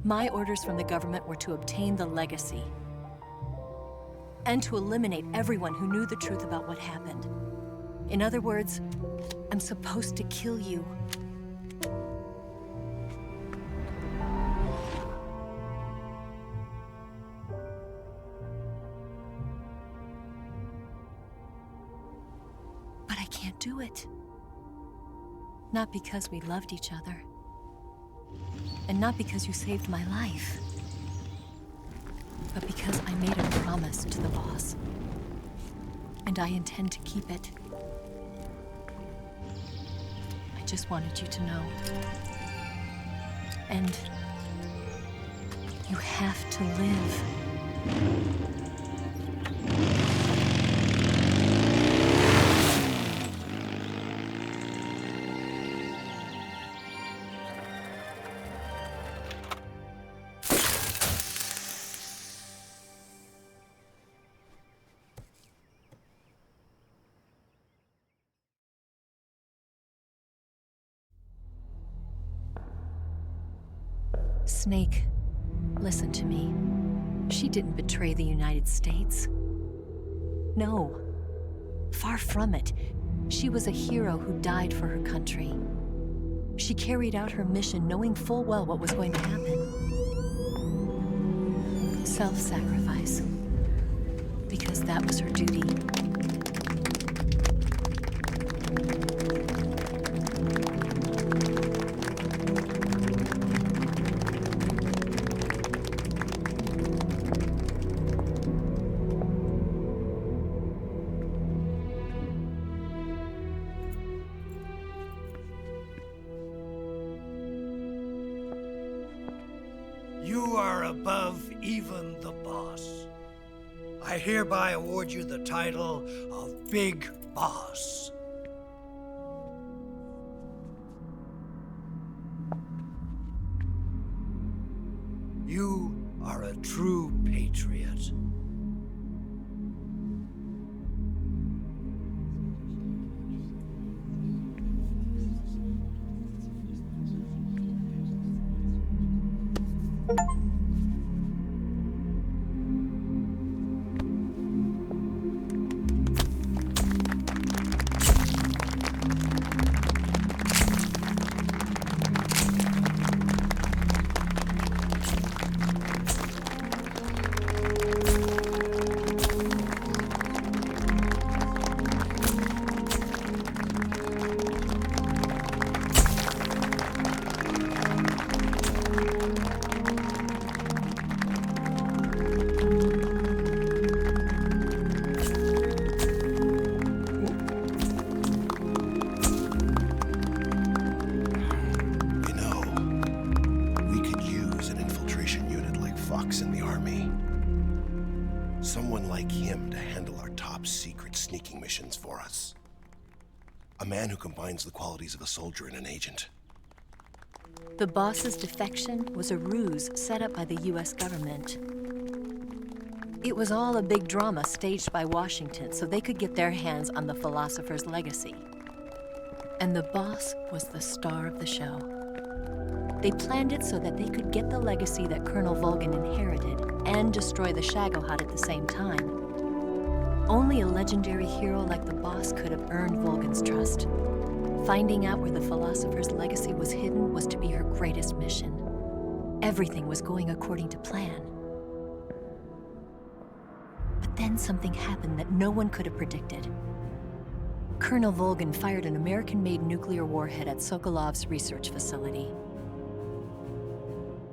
My orders from the government were to obtain the legacy and to eliminate everyone who knew the truth about what happened. In other words, I'm supposed to kill you. But I can't. can't do it. Not because we loved each other. And not because you saved my life. But because I made a promise to the boss. And I intend to keep it. I just wanted you to know. And you have to live. Snake, listen to me. She didn't betray the United States. No. Far from it. She was a hero who died for her country. She carried out her mission knowing full well what was going to happen. Self-sacrifice. Because that was her duty. You are above even the boss. I hereby award you the title of Big Boss. You are a true patriot. In the army. Someone like him to handle our top secret sneaking missions for us. A man who combines the qualities of a soldier and an agent. The boss's defection was a ruse set up by the US government. It was all a big drama staged by Washington so they could get their hands on the philosopher's legacy. And the boss was the star of the show. They planned it so that they could get the legacy that Colonel Volgin inherited and destroy the Shagohod at the same time. Only a legendary hero like the boss could have earned Volgin's trust. Finding out where the philosopher's legacy was hidden was to be her greatest mission. Everything was going according to plan. But then something happened that no one could have predicted. Colonel Volgin fired an American-made nuclear warhead at Sokolov's research facility.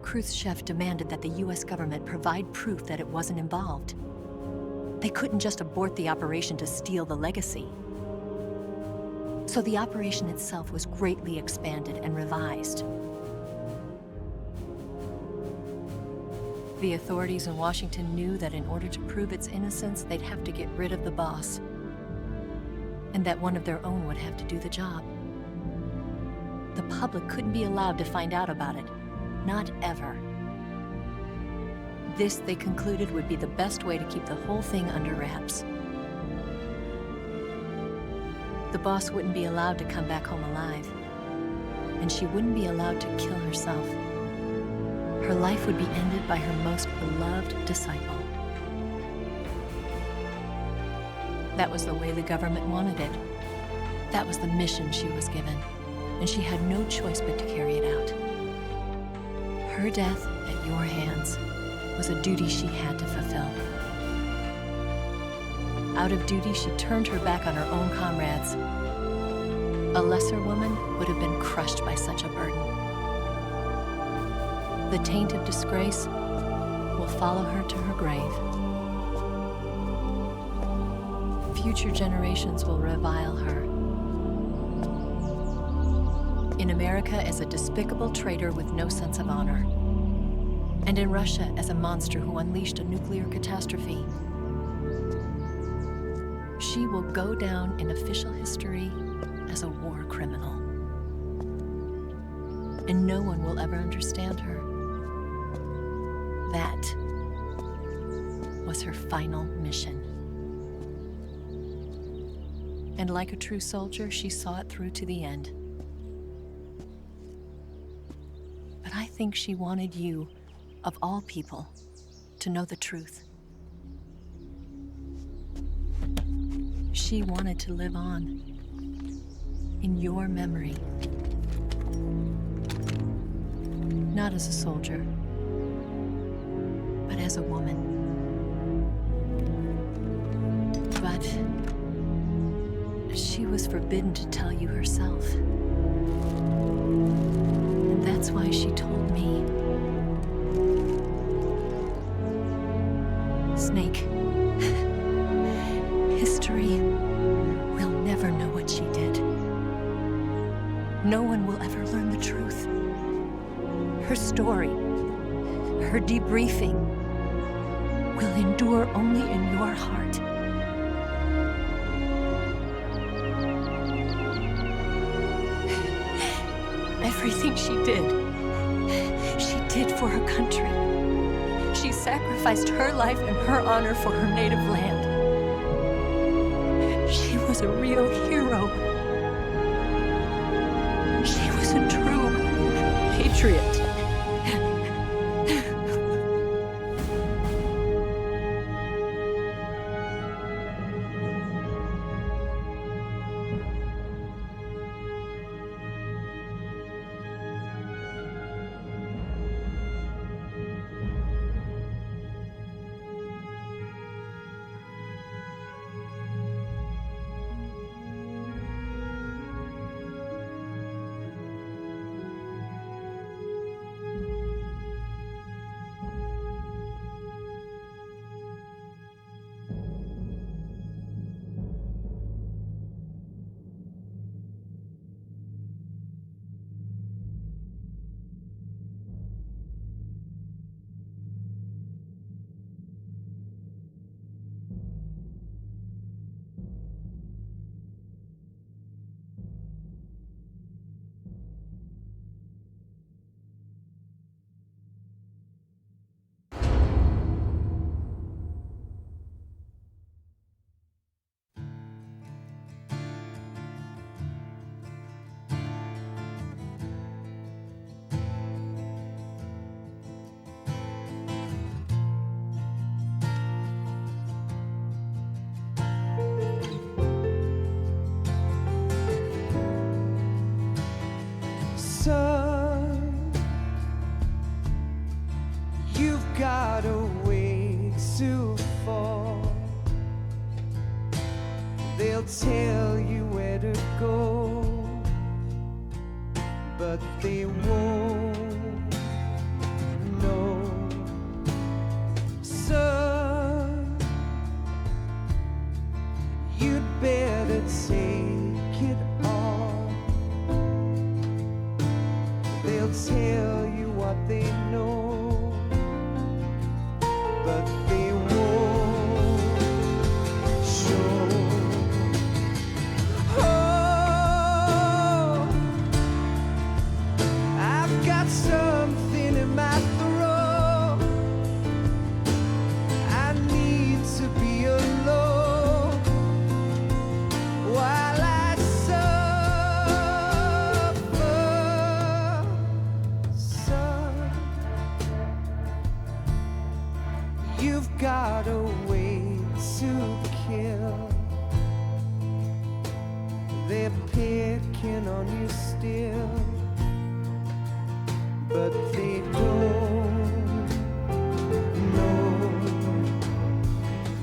Khrushchev demanded that the US government provide proof that it wasn't involved. They couldn't just abort the operation to steal the legacy. So the operation itself was greatly expanded and revised. The authorities in Washington knew that in order to prove its innocence, they'd have to get rid of the boss, and that one of their own would have to do the job. The public couldn't be allowed to find out about it. Not ever. This, they concluded, would be the best way to keep the whole thing under wraps. The boss wouldn't be allowed to come back home alive, and she wouldn't be allowed to kill herself. Her life would be ended by her most beloved disciple. That was the way the government wanted it. That was the mission she was given, and she had no choice but to carry it out. Her death at your hands was a duty she had to fulfill. Out of duty, she turned her back on her own comrades A lesser woman would have been crushed by such a burden. The taint of disgrace will follow her to her grave. Future generations will revile her. In America as a despicable traitor with no sense of honor. And in Russia as a monster who unleashed a nuclear catastrophe. She will go down in official history as a war criminal. And no one will ever understand her. That was her final mission. And like a true soldier, she saw it through to the end. But I think she wanted you, of all people, to know the truth. She wanted to live on in your memory. Not as a soldier, but as a woman. But she was forbidden to tell you herself. And that's why she told me. Snake, history will never know what she did. No one will ever learn the truth. Her story, her debriefing, will endure only in your heart. Everything she did for her country. She sacrificed her life and her honor for her native land. She was a real hero. She was a true patriot. Son, you've got a ways to fall. They'll tell you where to go, but they won't know. Son, you'd better take it all. They'll tell you what they know, but they won't show. Oh, I've got something in my throat. I need to be alone while I suffer. Son, you've got a way to kill. They're picking on you still, but they don't know.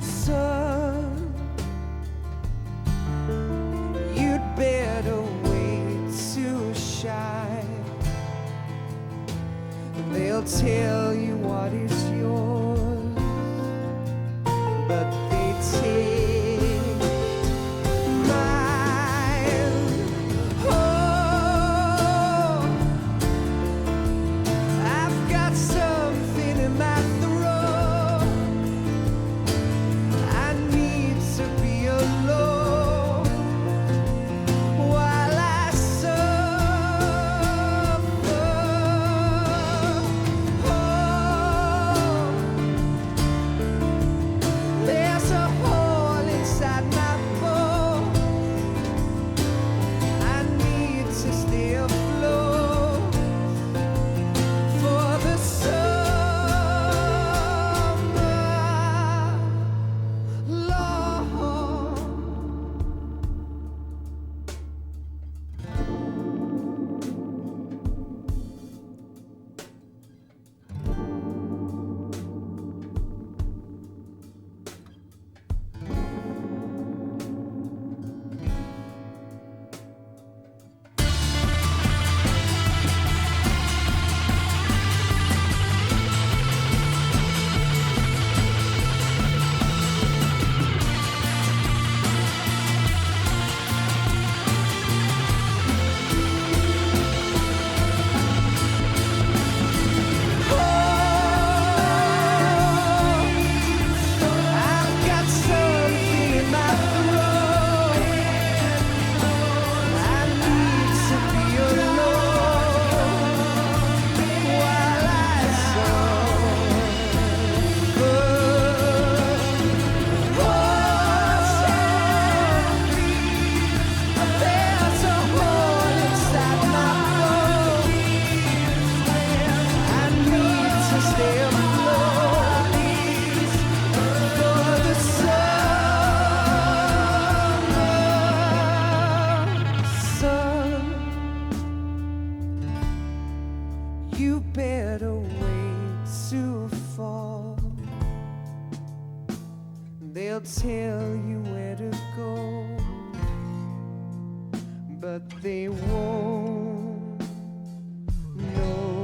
Son, you'd better wait. tell you what is yours, but they take mine. Oh, I've got something in my throat. I need to be alone while I suffer. Oh, there's a hole inside my bones. I need to stay afloat for the summer, Lord. I've got something in my throat. I need to be alone while I suffer. There's a hole inside my bones. I need to stay afloat for the summer sun. You better wait to fall. They'll tell you where to go, but they won't know.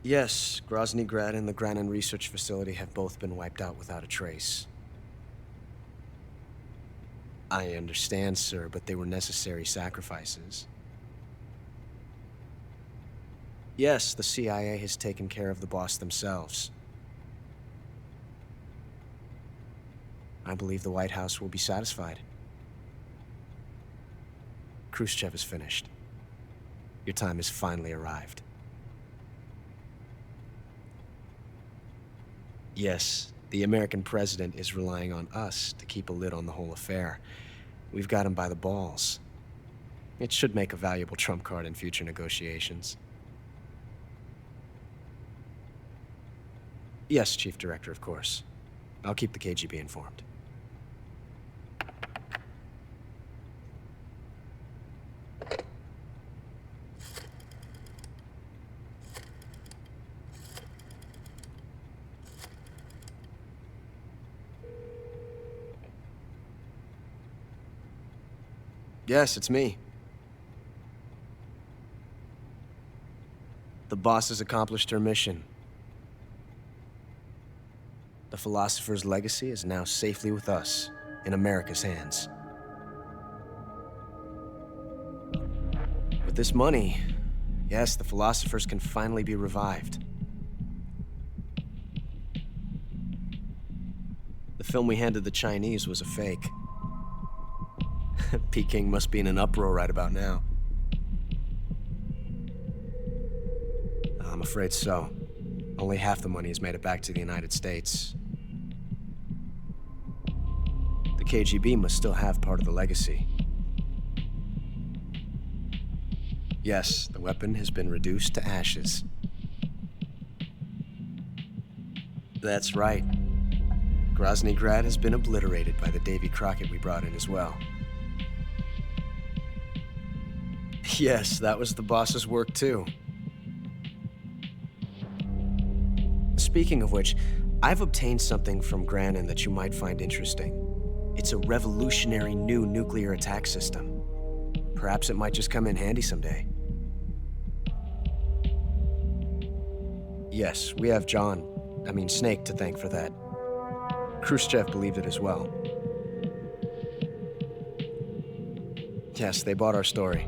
Yes, Grozny Grad and the Granin Research Facility have both been wiped out without a trace. I understand, sir, but they were necessary sacrifices. Yes, the CIA has taken care of the boss themselves. I believe the White House will be satisfied. Khrushchev is finished. Your time has finally arrived. Yes, the American president is relying on us to keep a lid on the whole affair. We've got him by the balls. It should make a valuable trump card in future negotiations. Yes, Chief Director, of course. I'll keep the KGB informed. Yes, it's me. The boss has accomplished her mission. The philosopher's legacy is now safely with us, in America's hands. With this money, yes, the philosophers can finally be revived. The film we handed the Chinese was a fake. Peking must be in an uproar right about now. I'm afraid so. Only half the money has made it back to the United States. The KGB must still have part of the legacy. Yes, the weapon has been reduced to ashes. That's right. Grozny Grad has been obliterated by the Davy Crockett we brought in as well. Yes, that was the boss's work too. Speaking of which, I've obtained something from Granin that you might find interesting. It's a revolutionary new nuclear attack system. Perhaps it might just come in handy someday. Yes, we have Snake to thank for that. Khrushchev believed it as well. Yes, they bought our story.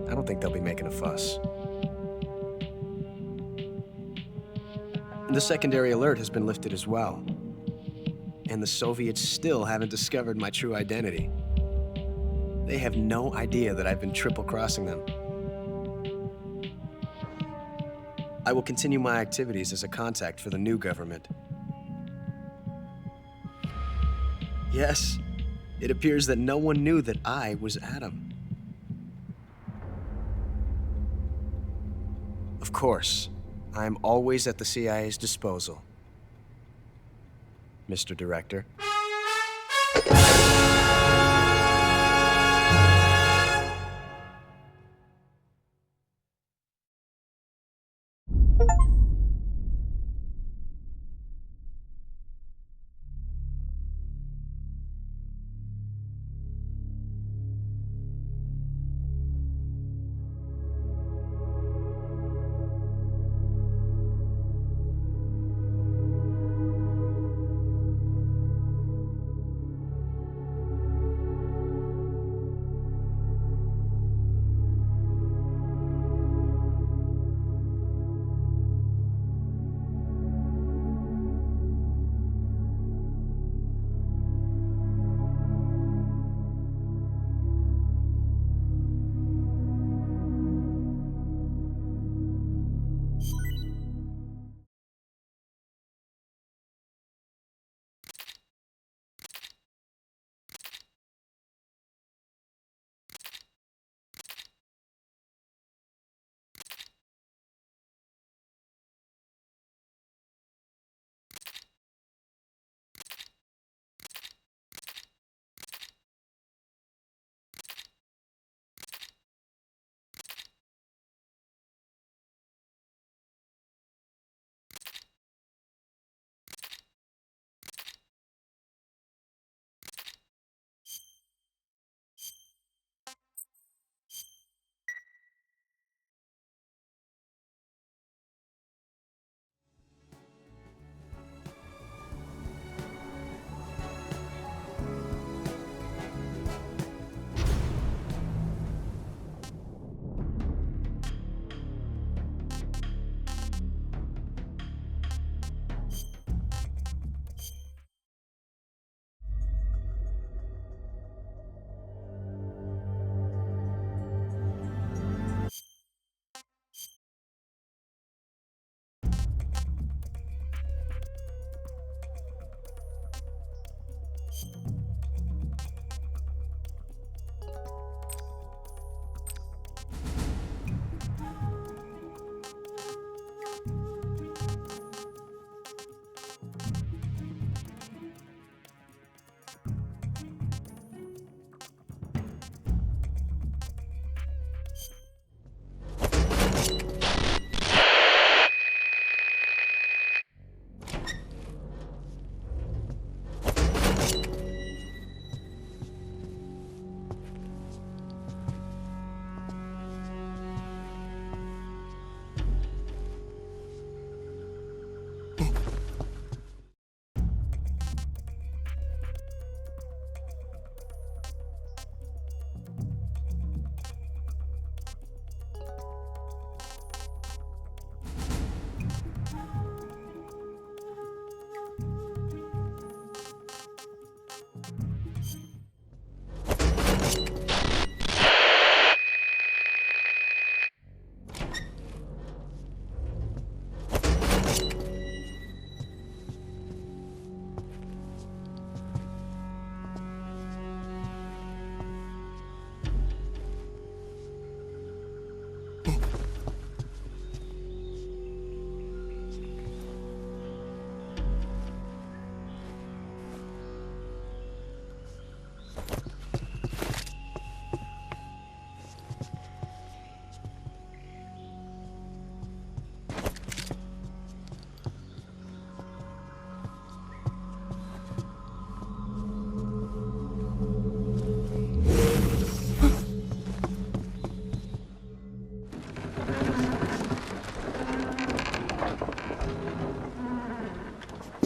I don't think they'll be making a fuss. The secondary alert has been lifted as well. And the Soviets still haven't discovered my true identity. They have no idea that I've been triple-crossing them. I will continue my activities as a contact for the new government. Yes, it appears that no one knew that I was Adam. Of course, I'm always at the CIA's disposal, Mr. Director.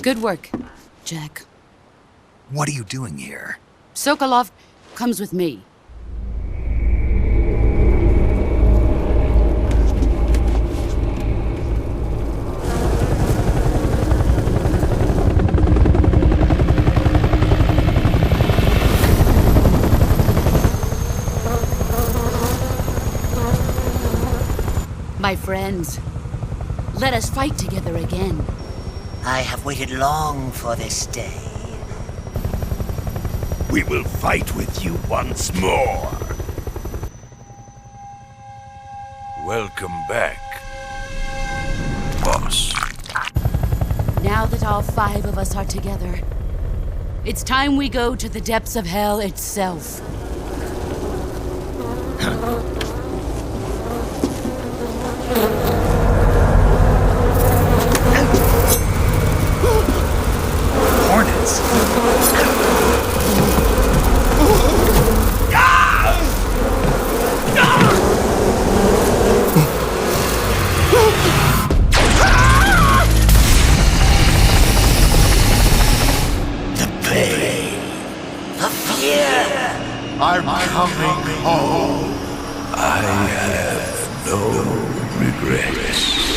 Good work, Jack. What are you doing here? Sokolov comes with me. My friends, let us fight together again. I have waited long for this day. We will fight with you once more. Welcome back, boss. Now that all 5 of us are together, it's time we go to the depths of hell itself. Hornets! The pain, the fear. I'm coming home. I have no regrets.